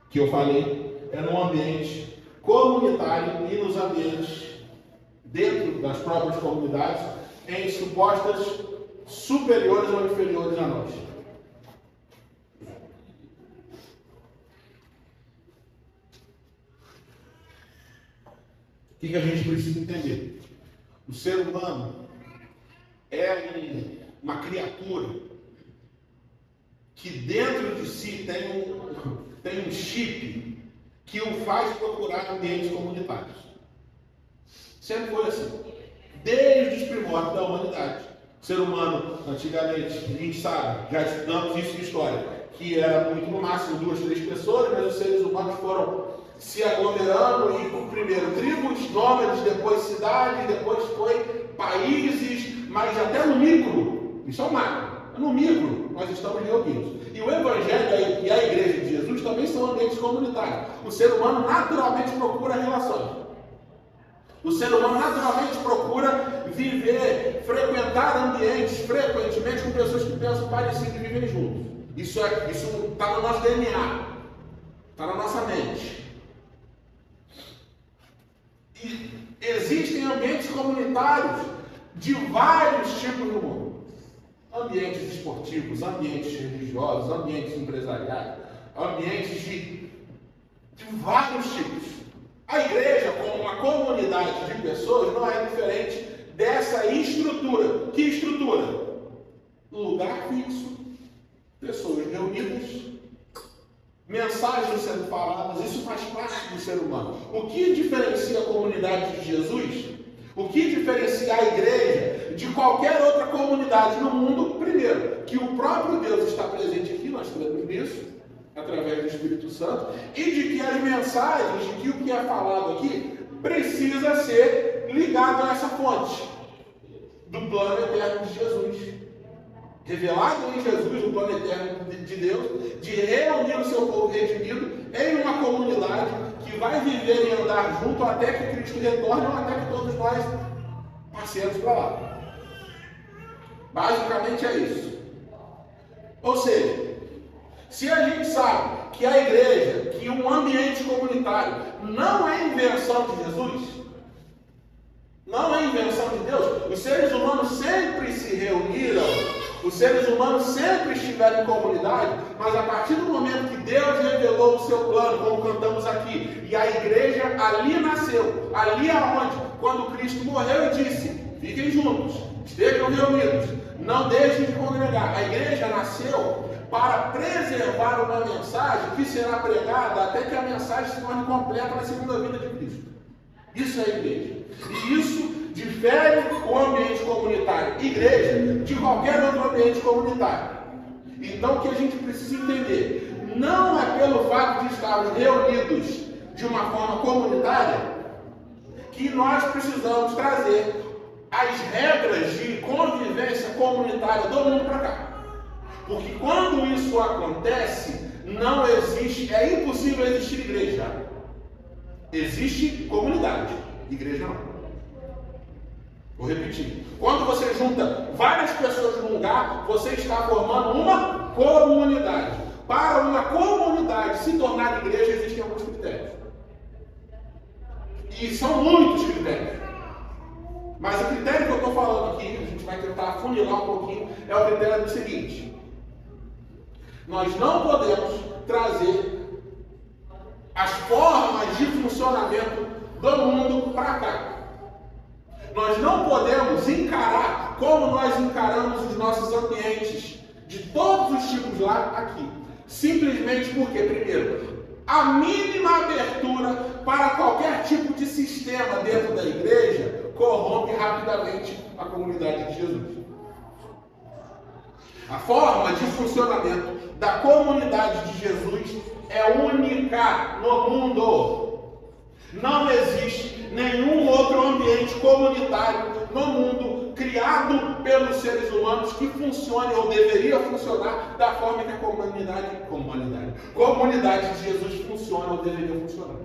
que eu falei é no ambiente comunitário e nos ambientes dentro das próprias comunidades em supostas superiores ou inferiores a nós. O que a gente precisa entender? O ser humano é uma criatura que dentro de si tem um chip que o faz procurar ambientes comunitários. Sempre foi assim. Desde os primórdios da humanidade. O ser humano, antigamente, a gente sabe, já estudamos isso em história, que era muito no máximo 2, 3 pessoas, mas os seres humanos foram se aglomerando e primeiro tribos, nômades, depois cidades, depois foi países, mas até no micro Isso é o macro. No micro, nós estamos reunidos. E o Evangelho e a Igreja de Jesus também são ambientes comunitários. O ser humano naturalmente procura relações. O ser humano naturalmente procura viver, frequentar ambientes frequentemente com pessoas que pensam parecido e vivem juntos. Isso está no nosso DNA, está na nossa mente. E existem ambientes comunitários de vários tipos no mundo. Ambientes esportivos, ambientes religiosos, ambientes empresariais, ambientes de vários tipos. A igreja, como uma comunidade de pessoas, não é diferente dessa estrutura. Que estrutura? Lugar fixo, pessoas reunidas, mensagens sendo faladas, isso faz parte do ser humano. O que diferencia a comunidade de Jesus? O que diferencia a igreja de qualquer outra comunidade no mundo? Primeiro, que o próprio Deus está presente aqui, nós cremos nisso, através do Espírito Santo, e de que as mensagens, de que o que é falado aqui, precisa ser ligado a essa fonte do plano eterno de Jesus. Revelado em Jesus, o plano eterno de Deus, de reunir o seu povo redimido em uma comunidade que vai viver e andar junto até que Cristo retorne ou até que todos nós passemos para lá. Basicamente é isso. Ou seja, se a gente sabe que a igreja, que um ambiente comunitário não é invenção de Jesus, não é invenção de Deus, os seres humanos sempre se reuniram, os seres humanos sempre estiveram em comunidade, mas a partir do momento que Deus revelou o seu plano, como cantamos aqui, e a igreja ali nasceu, ali aonde? Quando Cristo morreu e disse, fiquem juntos, estejam reunidos, não deixem de congregar. A igreja nasceu para preservar uma mensagem que será pregada até que a mensagem se torne completa na segunda vinda de Cristo. Isso é a igreja. E isso difere o ambiente comunitário, igreja, de qualquer outro ambiente comunitário. Então o que a gente precisa entender, não é pelo fato de estarmos reunidos de uma forma comunitária que nós precisamos trazer as regras de convivência comunitária do mundo para cá. Porque quando isso acontece, não existe, é impossível existir igreja. Existe comunidade, igreja não. Vou repetir. Quando você junta várias pessoas num lugar, você está formando uma comunidade. Para uma comunidade se tornar igreja, existem alguns critérios. E são muitos critérios. Mas o critério que eu estou falando aqui, a gente vai tentar afunilar um pouquinho, é o critério do seguinte. Nós não podemos trazer as formas de funcionamento do mundo para cá. Nós não podemos encarar como nós encaramos os nossos ambientes de todos os tipos lá aqui. Simplesmente porque, primeiro, a mínima abertura para qualquer tipo de sistema dentro da igreja corrompe rapidamente a comunidade de Jesus. A forma de funcionamento da comunidade de Jesus é única no mundo. Não existe nenhum outro ambiente comunitário no mundo criado pelos seres humanos que funcione ou deveria funcionar da forma que a comunidade de Jesus funciona ou deveria funcionar.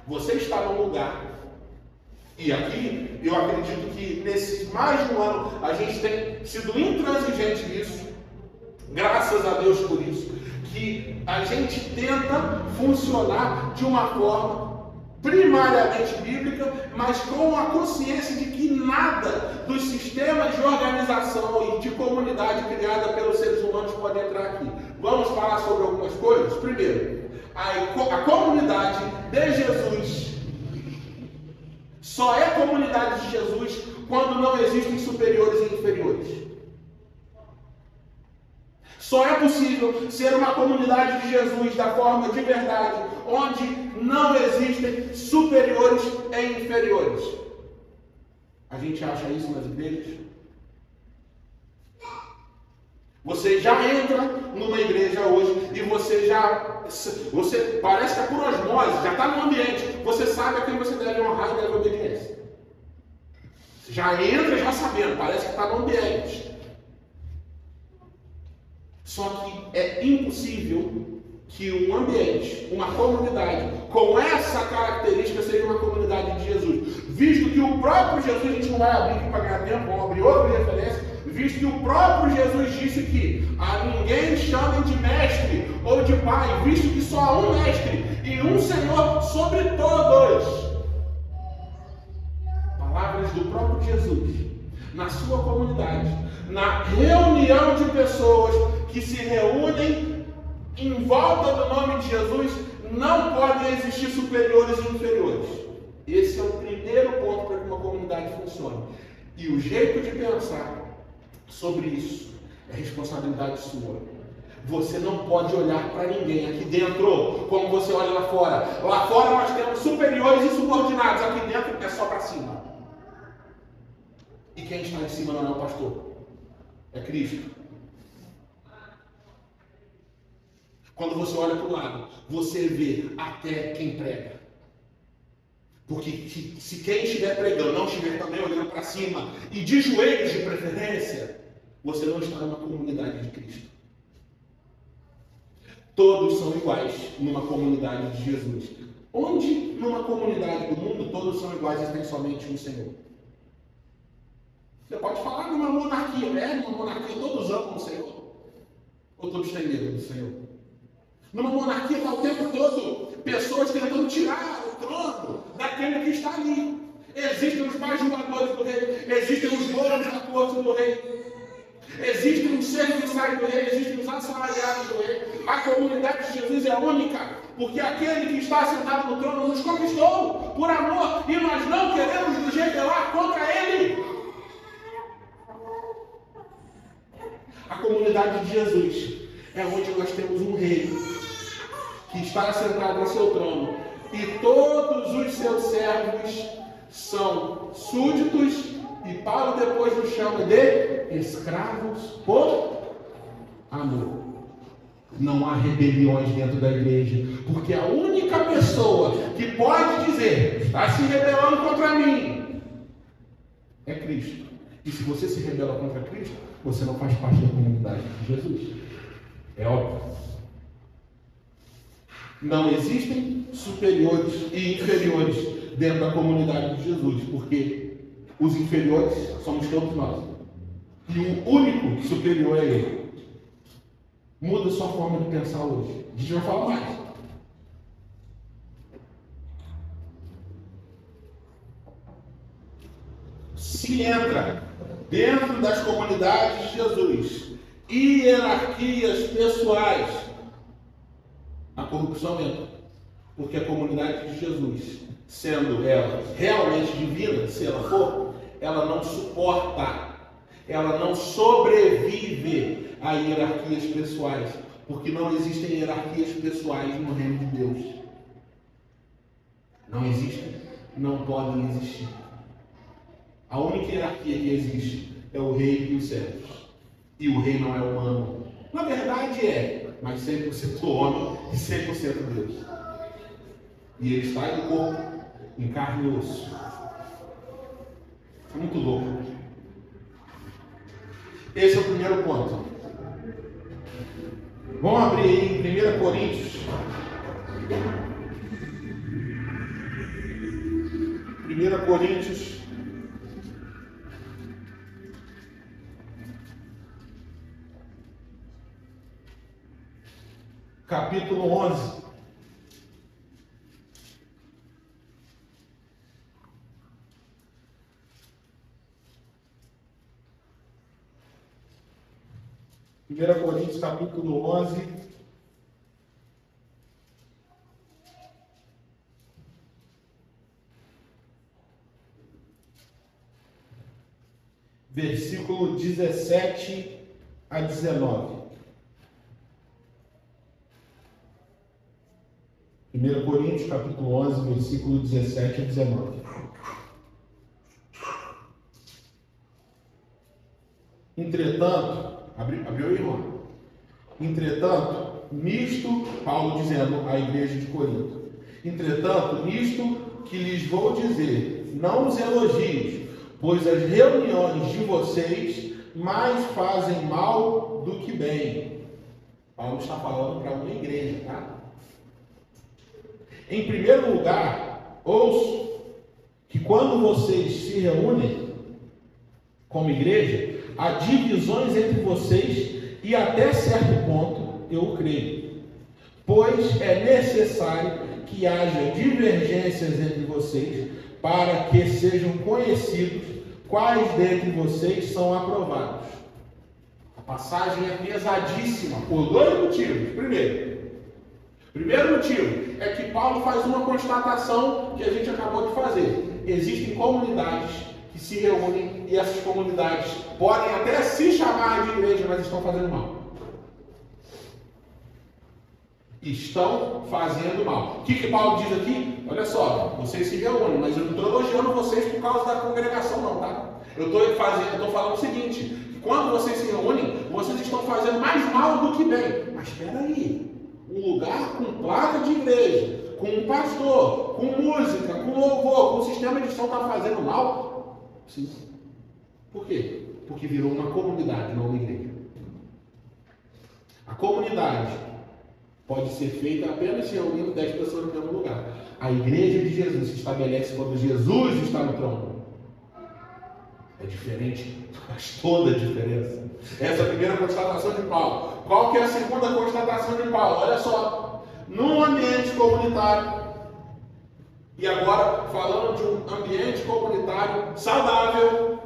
Você está num lugar, e aqui eu acredito que nesse mais de um ano a gente tem sido intransigente nisso, graças a Deus por isso, que a gente tenta funcionar de uma forma primariamente bíblica, mas com a consciência de que nada dos sistemas de organização e de comunidade criada pelos seres humanos pode entrar aqui. Vamos falar sobre algumas coisas? Primeiro, a comunidade de Jesus só é comunidade de Jesus quando não existem superiores e inferiores. Só é possível ser uma comunidade de Jesus da forma de verdade, onde não existem superiores e inferiores. A gente acha isso nas igrejas? Você já entra numa igreja hoje e você parece que é por osmose, já está no ambiente, você sabe a quem você deve honrar e deve obediência. Você já entra já sabendo, parece que está no ambiente. Só que é impossível que um ambiente, uma comunidade com essa característica seja uma comunidade de Jesus. Visto que o próprio Jesus, a gente não vai abrir aqui para ganhar tempo, vamos abrir outra referência, visto que o próprio Jesus disse que a ninguém chamem de mestre ou de pai, visto que só há um mestre e um Senhor sobre todos. Palavras do próprio Jesus, na sua comunidade, na reunião de pessoas que se reúnem em volta do nome de Jesus, não podem existir superiores e inferiores. Esse é o primeiro ponto para que uma comunidade funcione. E o jeito de pensar sobre isso é responsabilidade sua. Você não pode olhar para ninguém aqui dentro como você olha lá fora. Lá fora nós temos superiores e subordinados. Aqui dentro é só para cima. E quem está em cima não é o pastor, é Cristo. Quando você olha para o lado, você vê até quem prega. Porque se quem estiver pregando não estiver também olhando para cima e de joelhos de preferência, você não está numa comunidade de Cristo. Todos são iguais numa comunidade de Jesus. Onde numa comunidade do mundo todos são iguais e tem somente um Senhor? Você pode falar numa monarquia, né? Numa monarquia todos amam o Senhor. Ou todos têm medo do Senhor? Numa monarquia está o tempo todo pessoas tentando tirar o trono daquele que está ali. Existem os mais julgadores do rei, existem os donos da corte do rei, existem os serviçais do rei, existem os assalariados do rei. A comunidade de Jesus é única, porque aquele que está sentado no trono nos conquistou por amor e nós não queremos nos rebelar contra ele. A comunidade de Jesus é onde nós temos um rei que está sentado em seu trono e todos os seus servos são súditos e Paulo depois nos chama de escravos por amor. Não há rebeliões dentro da igreja, porque a única pessoa que pode dizer está se rebelando contra mim é Cristo. E se você se rebela contra Cristo, você não faz parte da comunidade de Jesus. É óbvio. Não existem superiores e inferiores dentro da comunidade de Jesus, porque os inferiores somos todos nós. E o único superior é Ele. Muda sua forma de pensar hoje. A gente vai falar mais. Se entra dentro das comunidades de Jesus hierarquias pessoais, a corrupção entra. Porque a comunidade de Jesus, sendo ela realmente divina, se ela for, ela não suporta, ela não sobrevive a hierarquias pessoais, porque não existem hierarquias pessoais no reino de Deus. Não existem, não podem existir. A única hierarquia que existe é o rei e os servos. E o rei não é humano. Na verdade é, mas 100% homem e 100% Deus. E ele está em corpo, em carne e osso. É muito louco. Esse é o primeiro ponto. Vamos abrir aí em 1 Coríntios. 1 Coríntios. Capítulo 11. Primeira Coríntios, capítulo 11. Versículo 17 a 19. 1 Coríntios, capítulo 11, versículo 17 a 19. Entretanto, abriu aí, irmão. Entretanto, nisto, Paulo dizendo à igreja de Corinto, entretanto, nisto que lhes vou dizer, não os elogios, pois as reuniões de vocês mais fazem mal do que bem. Paulo está falando para uma igreja, tá? Em primeiro lugar, ouço que quando vocês se reúnem como igreja, há divisões entre vocês e até certo ponto eu creio. Pois é necessário que haja divergências entre vocês para que sejam conhecidos quais dentre vocês são aprovados. A passagem é pesadíssima por dois motivos. Primeiro motivo é que Paulo faz uma constatação que a gente acabou de fazer. Existem comunidades que se reúnem e essas comunidades podem até se chamar de igreja, mas estão fazendo mal. Estão fazendo mal. O que Paulo diz aqui? Olha só, vocês se reúnem, mas eu não estou elogiando vocês por causa da congregação não, tá? Eu estou falando o seguinte, que quando vocês se reúnem, vocês estão fazendo mais mal do que bem. Mas espera aí, um lugar com placa de igreja, com um pastor, com música, com louvor, com sistema de som está fazendo mal? Sim. Por quê? Porque virou uma comunidade, não uma igreja. A comunidade pode ser feita apenas se reunindo 10 pessoas no mesmo lugar. A igreja de Jesus se estabelece quando Jesus está no trono. É diferente, faz toda a diferença. Essa é a primeira constatação de Paulo. Qual que é a segunda constatação de Paulo? Olha só, num ambiente comunitário, e agora falando de um ambiente comunitário saudável,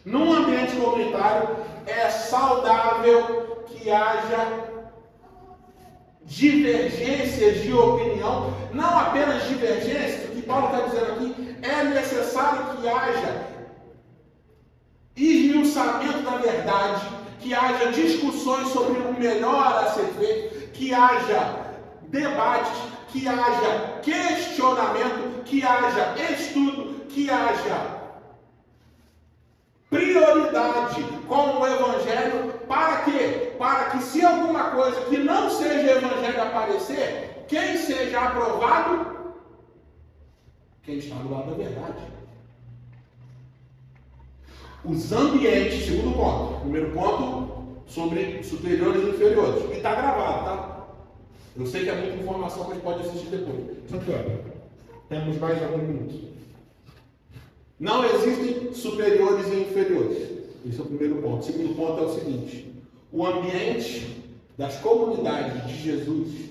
num ambiente comunitário é saudável que haja divergências de opinião, não apenas divergências, o que Paulo está dizendo aqui, é necessário que haja esmiuçamento da verdade, que haja discussões sobre o melhor a ser feito, que haja debates, que haja questionamento, que haja estudo, que haja prioridade com o Evangelho. Para quê? Para que se alguma coisa que não seja Evangelho aparecer, quem seja aprovado? Quem está do lado da verdade. Os ambientes, segundo ponto. Primeiro ponto, sobre superiores e inferiores. E está gravado, tá? Eu sei que é muita informação, mas pode assistir depois. Temos mais alguns minutos. Não existem superiores e inferiores. Esse é o primeiro ponto. O segundo ponto é o seguinte: o ambiente das comunidades de Jesus,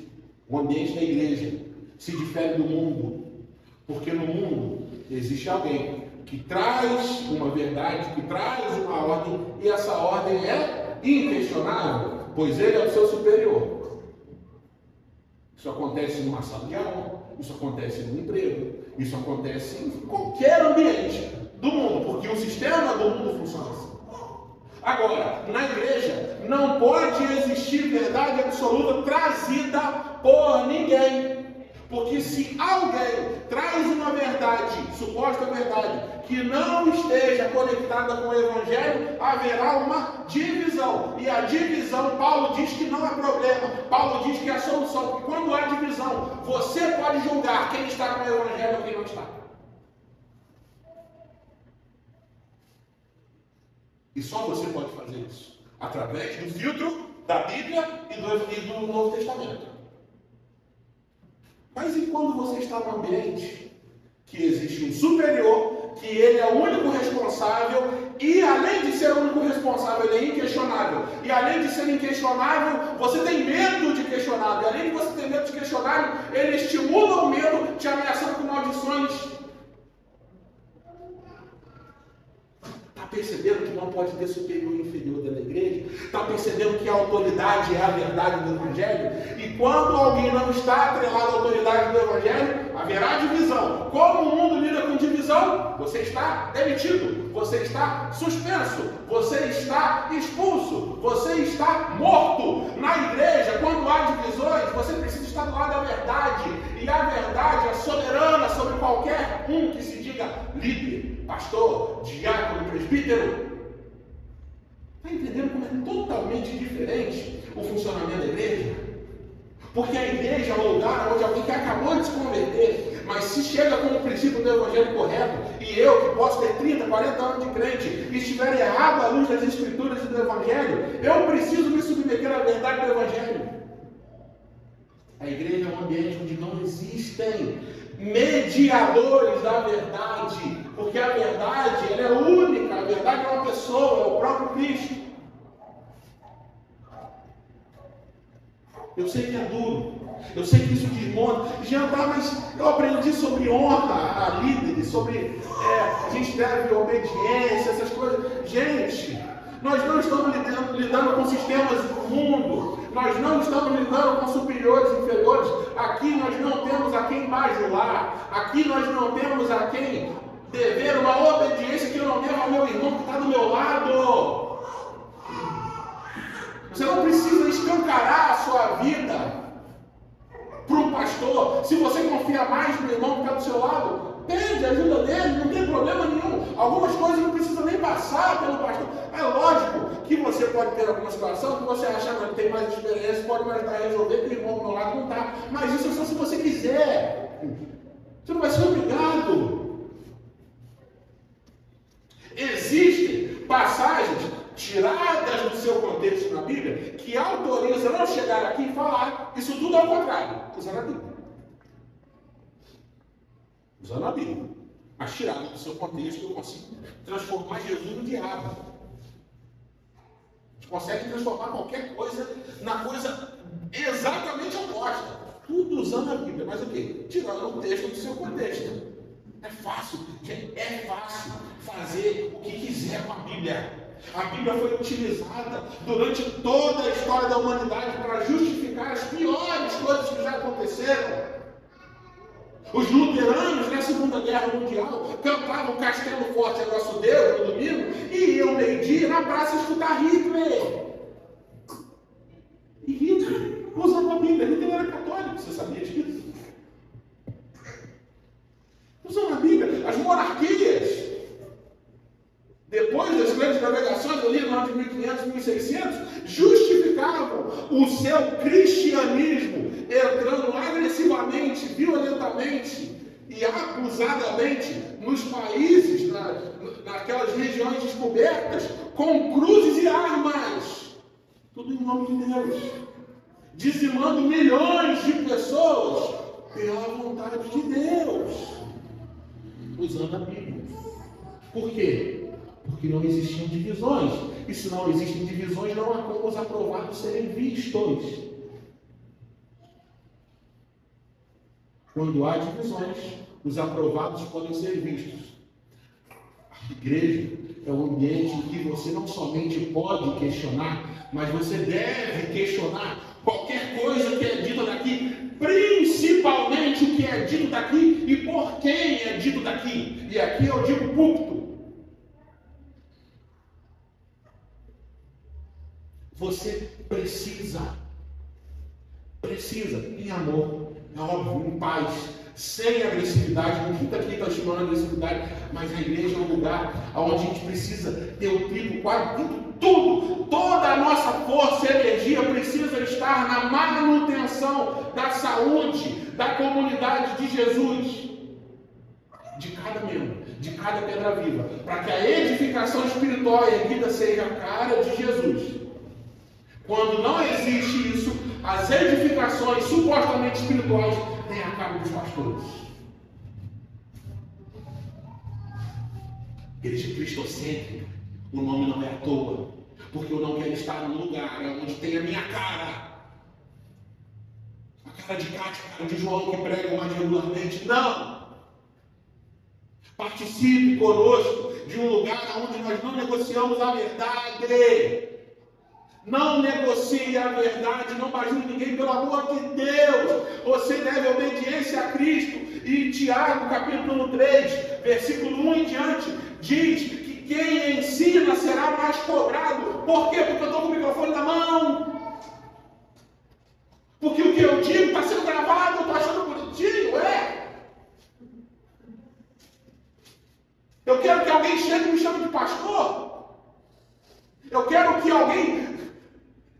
o ambiente da igreja, se difere do mundo. Porque no mundo existe alguém que traz uma verdade, que traz uma ordem, e essa ordem é inquestionável, pois ele é o seu superior. Isso acontece numa sala de aula, isso acontece no emprego, isso acontece em qualquer ambiente do mundo, porque o sistema do mundo funciona assim. Agora, na igreja, não pode existir verdade absoluta trazida por ninguém. Porque se alguém traz uma verdade, suposta verdade, que não esteja conectada com o Evangelho, haverá uma divisão. E a divisão, Paulo diz que não é problema. Paulo diz que é a solução. Porque quando há divisão, você pode julgar quem está com o Evangelho ou quem não está. E só você pode fazer isso através do filtro da Bíblia e do Novo Testamento. Mas e quando você está num ambiente que existe um superior, que ele é o único responsável, e além de ser o único responsável, ele é inquestionável, e além de ser inquestionável, você tem medo de questioná-lo, e além de você ter medo de questioná-lo, ele estimula o medo, te ameaçando com maldições. Percebendo que não pode ter superior e inferior dentro da igreja? Está percebendo que a autoridade é a verdade do Evangelho? E quando alguém não está atrelado à autoridade do Evangelho, haverá divisão. Como o mundo lida com divisão? Você está demitido, você está suspenso, você está expulso, você está morto. Na igreja, quando há divisões, você precisa estar do lado da verdade. E a verdade é soberana sobre qualquer um que se diga líder, pastor, diácono, presbítero. Está entendendo como é totalmente diferente o funcionamento da igreja? Porque a igreja é um lugar onde alguém que acabou de se converter, mas se chega com o princípio do Evangelho correto, e eu, que posso ter 30, 40 anos de crente, e estiver errado à luz das Escrituras e do Evangelho, eu preciso me submeter à verdade do Evangelho. A igreja é um ambiente onde não existem mediadores da verdade, porque a verdade ela é única, a verdade é uma pessoa, é o próprio Cristo. Eu sei que é duro, eu sei que isso desmonta. Jantar, mas eu aprendi sobre honra a líderes, sobre a gente deve obediência, essas coisas. Gente, nós não estamos lidando com sistemas do mundo, nós não estamos lidando com superiores e inferiores. Aqui nós não temos a quem bajular, aqui nós não temos a quem dever uma obediência que eu não devo ao meu irmão que está do meu lado. Você não precisa escancarar a sua vida para o pastor. Se você confia mais no irmão que está do seu lado, pede a ajuda dele, não tem problema nenhum. Algumas coisas não precisa nem passar pelo pastor. É lógico que você pode ter alguma situação que você acha que tem mais experiência, pode me ajudar a resolver, que o irmão do meu lado não está. Mas isso é só se você quiser. Você não vai ser obrigado. Existem passagens tiradas do seu contexto na Bíblia, que autorizam não chegar aqui e falar isso tudo ao contrário, usando a Bíblia. Usando a Bíblia. Mas tirada do seu contexto, eu consigo transformar Jesus no diabo. A gente consegue transformar qualquer coisa na coisa exatamente oposta. Tudo usando a Bíblia. Mas o quê? Tirando o texto do seu contexto. É fácil, gente, é fácil fazer o que quiser com a Bíblia. A Bíblia foi utilizada durante toda a história da humanidade para justificar as piores coisas que já aconteceram. Os luteranos, na Segunda Guerra Mundial, cantavam Castelo Forte é Nosso Deus no domingo e iam meio-dia na praça escutar Hitler. E Hitler usava a Bíblia. Hitler era católico, você sabia disso? Usando a Bíblia. As monarquias, depois das grandes navegações ali no ano de 1500, 1600, justificavam o seu cristianismo entrando agressivamente, violentamente e acusadamente nos países, naquelas regiões descobertas, com cruzes e armas. Tudo em nome de Deus. Dizimando milhões de pessoas pela vontade de Deus. Usando a Bíblia. Por quê? Porque não existiam divisões. E se não existem divisões, não há como os aprovados serem vistos. Quando há divisões, os aprovados podem ser vistos. A igreja é um ambiente em que você não somente pode questionar, mas você deve questionar qualquer coisa que é dita daqui, principalmente o que é dito daqui e por quem é dito daqui. E aqui eu digo púlpito. Você precisa, em amor, é óbvio, em paz, sem agressividade. Ninguém aqui está estimulando agressividade, mas a igreja é um lugar onde a gente precisa ter o triplo, quadruplo, tudo, toda a nossa força e energia precisa estar na manutenção da saúde da comunidade de Jesus, de cada membro, de cada pedra viva, para que a edificação espiritual erguida seja a cara de Jesus. Quando não existe isso, as edificações supostamente espirituais têm a cara dos pastores. Igreja cristocêntrica, o nome não é à toa, porque eu não quero estar num lugar onde tem a minha cara. A cara de Cátia, a cara de João que pregam mais regularmente. Não! Participe conosco de um lugar onde nós não negociamos a verdade. Não negocie a verdade, não bajule ninguém, pelo amor de Deus. Você deve obediência a Cristo. E Tiago, capítulo 3, versículo 1 em diante, diz que quem ensina será mais cobrado. Por quê? Porque eu estou com o microfone na mão. Porque o que eu digo está sendo gravado, eu estou achando bonitinho, Eu quero que alguém chegue e me chame de pastor. Eu quero que alguém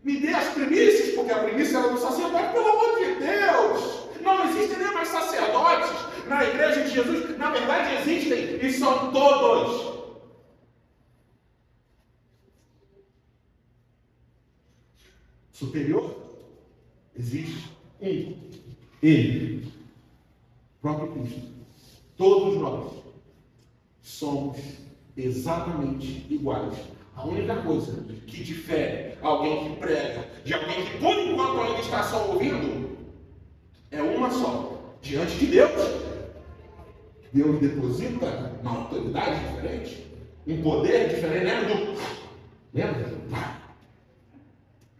me dê as primícias, porque a primícia era do sacerdote, pelo amor de Deus. Não existem nem mais sacerdotes na igreja de Jesus, na verdade, existem e são todos. Superior, existe Ele, o próprio Cristo. Todos nós somos exatamente iguais. A única coisa que difere alguém que prega de alguém que por enquanto ainda está só ouvindo é uma só. Diante de Deus, Deus deposita uma autoridade diferente, um poder diferente. Lembra?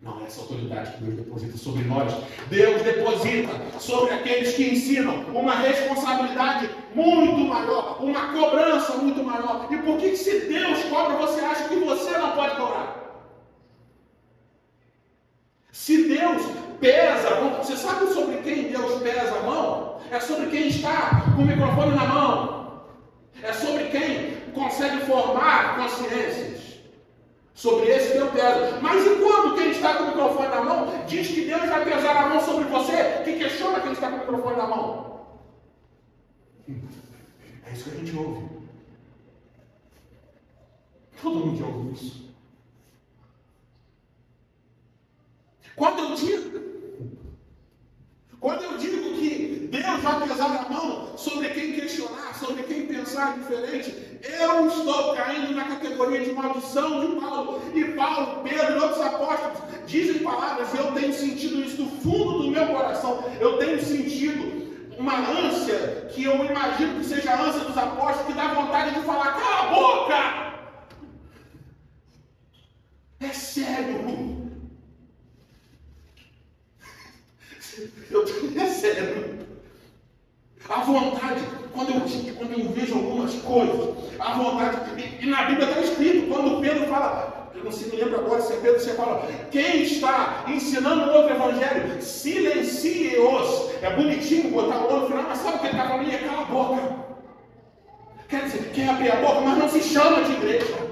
Não é essa autoridade que Deus deposita sobre nós. Deus deposita sobre aqueles que ensinam uma responsabilidade muito maior, uma cobrança muito maior. E por que se Deus cobra, você acha que você não pode cobrar? Se Deus pesa, você sabe sobre quem Deus pesa a mão? É sobre quem está com o microfone na mão. É sobre quem consegue formar consciências. Sobre esse Deus pesa. Mas e quando quem está com o microfone na mão diz que Deus vai pesar a mão sobre você, que questiona quem está com o microfone na mão? É isso que a gente ouve. Todo mundo já ouve isso. Quando eu digo que Deus vai pesar a mão sobre quem questionar, sobre quem pensar diferente, eu estou caindo na categoria de maldição de Paulo. E Paulo, Pedro e outros apóstolos dizem palavras, e eu tenho sentido isso do fundo do meu coração. Eu tenho sentido uma ânsia, que eu imagino que seja a ânsia dos apóstolos, que dá vontade de falar: cala a boca! É sério. É sério. A vontade, quando eu vejo algumas coisas, a vontade, e na Bíblia está escrito, quando Pedro fala, eu não sei, me lembro agora se é Pedro, você fala, quem está ensinando outro evangelho, silencie-os. É bonitinho botar o outro no final, mas sabe o que ele está falando? É cala a boca. Quer dizer, quer abrir a boca, mas não se chama de igreja.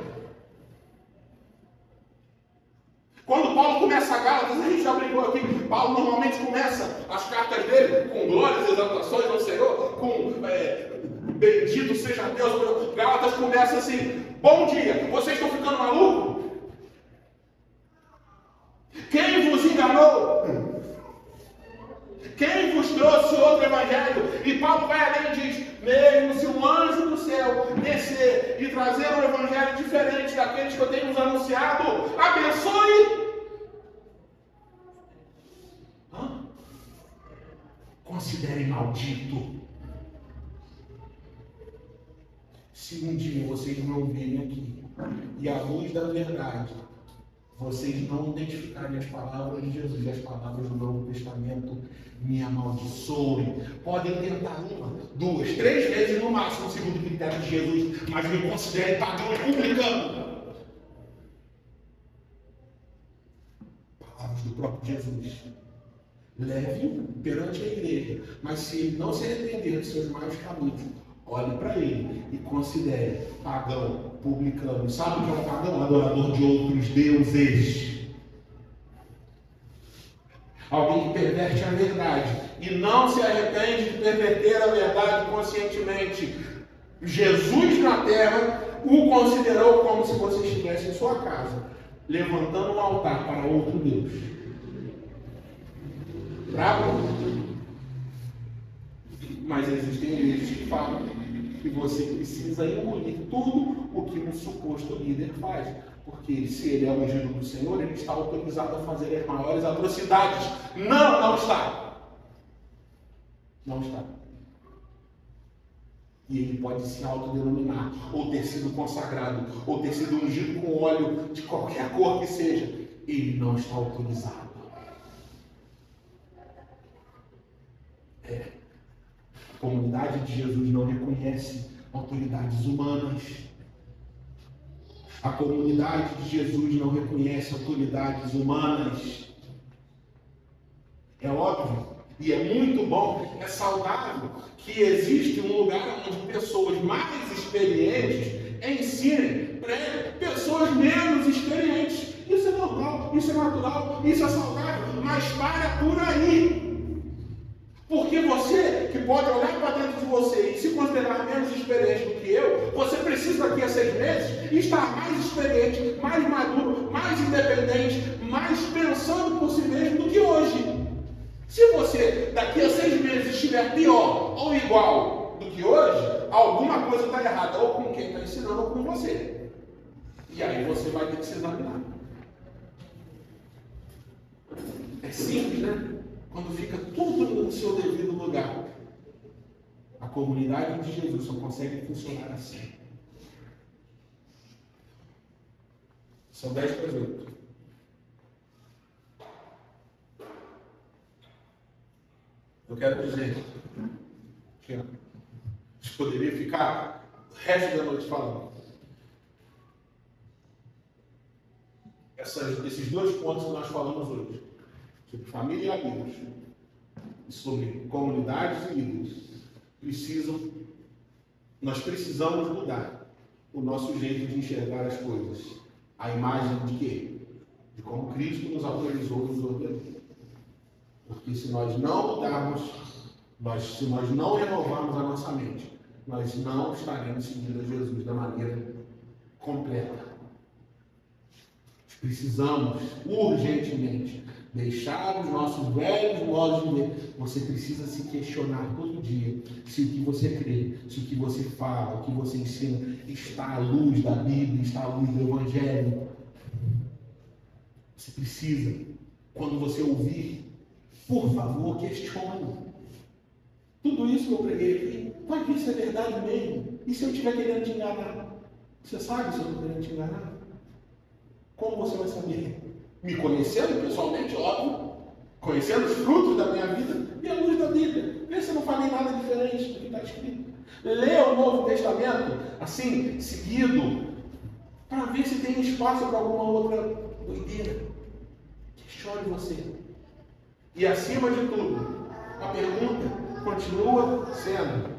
Quando Paulo começa a Gálatas, a gente já brincou aqui, Paulo normalmente começa as cartas dele com glórias e exaltações ao Senhor, com bendito seja Deus. Gálatas começa assim: bom dia, vocês estão ficando malucos? Quem vos enganou? Quem vos trouxe outro evangelho? E Paulo vai além e diz: mesmo se um anjo do céu descer e trazer um evangelho diferente daqueles que eu tenho nos anunciado, abençoe. Considere maldito. Se um dia vocês não virem aqui e à luz da verdade vocês não identificarem as palavras de Jesus e as palavras do Novo Testamento, me amaldiçoem. Podem tentar uma, duas, três vezes no máximo, segundo o critério de Jesus, mas me considerem pagão e publicano. Palavras do próprio Jesus. Leve-o perante a igreja, mas se ele não se arrepender dos seus maus caminhos, olhe para ele e considere pagão, publicano. Sabe o que é um pagão? Adorador de outros deuses. Alguém que perverte a verdade e não se arrepende de perverter a verdade conscientemente. Jesus na terra o considerou como se você estivesse em sua casa, levantando um altar para outro Deus. Bravo? Mas existem igrejas que falam que você precisa engolir tudo o que um suposto líder faz. Porque se ele é ungido do Senhor, ele está autorizado a fazer as maiores atrocidades. Não está. Não está. E ele pode se autodenominar, ou ter sido consagrado, ou ter sido ungido com óleo de qualquer cor que seja. Ele não está autorizado. A comunidade de Jesus não reconhece autoridades humanas. A comunidade de Jesus não reconhece autoridades humanas. É óbvio, e é muito bom, é saudável que existe um lugar onde pessoas mais experientes ensinem para pessoas menos experientes. Isso é normal, isso é natural, isso é saudável, mas para por aí. Porque você que pode olhar para dentro de você e se considerar menos experiente do que eu, você precisa daqui a 6 meses estar mais experiente, mais maduro, mais independente, mais pensando por si mesmo do que hoje. Se você daqui a 6 meses estiver pior ou igual do que hoje, alguma coisa está errada, ou com quem está ensinando ou com você. E aí você vai ter que se examinar. É simples, né? Quando fica tudo no seu devido lugar. A comunidade de Jesus só consegue funcionar assim. São 10 para as 8. Eu quero dizer que eu poderia ficar o resto da noite falando. Esses 2 pontos que nós falamos hoje, sobre família e amigos, e sobre comunidades e líderes, nós precisamos mudar o nosso jeito de enxergar as coisas. A imagem de quê? De como Cristo nos autorizou e nos ordenou. Porque se nós não mudarmos, se nós não renovarmos a nossa mente, nós não estaremos seguindo a Jesus da maneira completa. Precisamos urgentemente deixar os nossos velhos modos de ver. Você precisa se questionar todo dia se o que você crê, se o que você fala, o que você ensina está à luz da Bíblia, está à luz do Evangelho. Você precisa, quando você ouvir, por favor, questione. Tudo isso que eu preguei aqui, vai que isso é verdade mesmo? E se eu estiver querendo te enganar? Você sabe se eu estou querendo te enganar? Como você vai saber? Me conhecendo pessoalmente, óbvio. Conhecendo os frutos da minha vida e a luz da Bíblia. Vê se eu não falei nada diferente do que está escrito. Leia o Novo Testamento, assim, seguido, para ver se tem espaço para alguma outra doideira. Questione você. E acima de tudo, a pergunta continua sendo: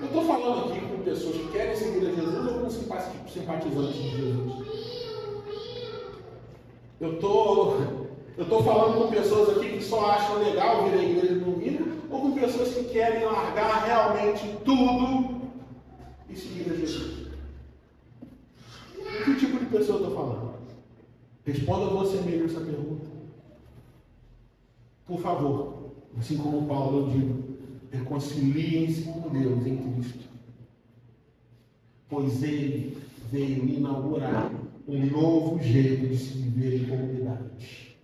eu estou falando aqui com pessoas que querem seguir a Jesus ou com simpatizantes de Jesus? Eu estou falando com pessoas aqui que só acham legal vir à igreja no domingo, ou com pessoas que querem largar realmente tudo e seguir a Jesus? Que tipo de pessoa eu estou falando? Responda você mesmo essa pergunta. Por favor, assim como Paulo eu digo, reconciliem-se com Deus em Cristo, pois Ele veio inaugurar um novo jeito de se viver em comunidade.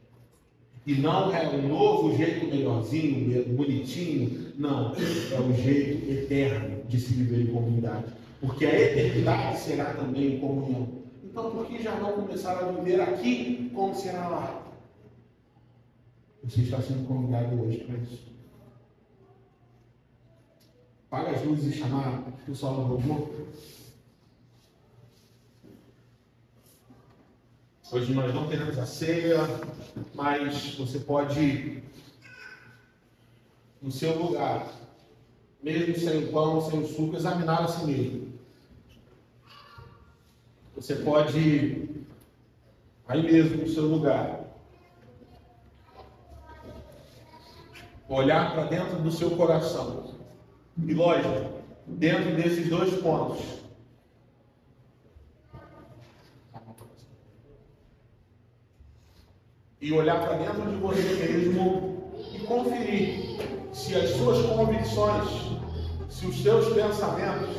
E não é um novo jeito melhorzinho, bonitinho, não. É o jeito eterno de se viver em comunidade. Porque a eternidade será também em comunhão. Então, por que já não começar a viver aqui como será lá? Você está sendo convidado hoje para isso. Apaga as luzes e chamar o pessoal do robô. Hoje nós não teremos a ceia, mas você pode, no seu lugar, mesmo sem o pão, sem o suco, examinar a si mesmo. Você pode, aí mesmo no seu lugar, olhar para dentro do seu coração. E lógico, dentro desses 2 pontos, e olhar para dentro de você mesmo e conferir se as suas convicções, se os seus pensamentos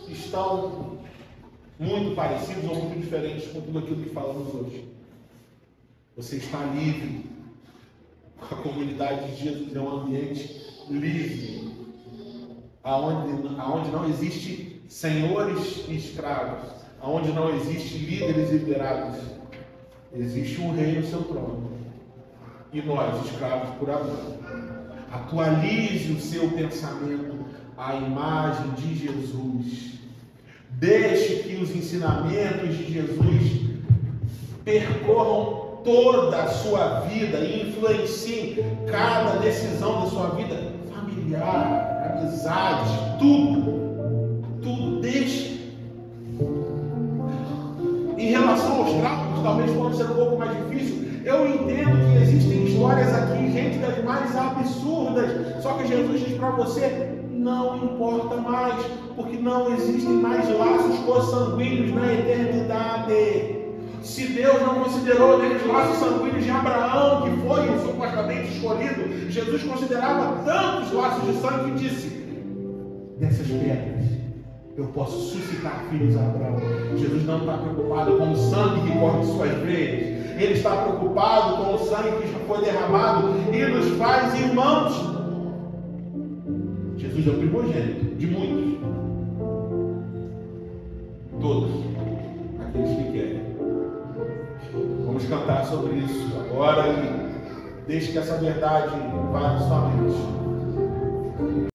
estão muito parecidos ou muito diferentes com tudo aquilo que falamos hoje. Você está livre. A comunidade de Jesus é um ambiente livre, aonde não existe senhores e escravos, aonde não existe líderes e liderados. Existe um rei no seu trono. E nós, escravos por amor. Atualize o seu pensamento à imagem de Jesus. Deixe que os ensinamentos de Jesus percorram toda a sua vida e influenciem cada decisão da sua vida familiar, amizade, tudo. Deixe. Em relação aos traumas, talvez pode ser um pouco mais difícil. Eu entendo que existem histórias aqui, gente das mais absurdas, só que Jesus diz para você: não importa mais, porque não existem mais laços consanguíneos na eternidade. Se Deus não considerou nem os laços sanguíneos de Abraão, que foi supostamente escolhido, Jesus considerava tantos laços de sangue que disse: dessas pedras eu posso suscitar filhos a Abraão. Jesus não está preocupado com o sangue que corre de suas veias. Ele está preocupado com o sangue que já foi derramado e nos faz irmãos. Jesus é o primogênito de muitos. Todos aqueles que querem. Vamos cantar sobre isso agora e deixe que essa verdade vá na sua mente.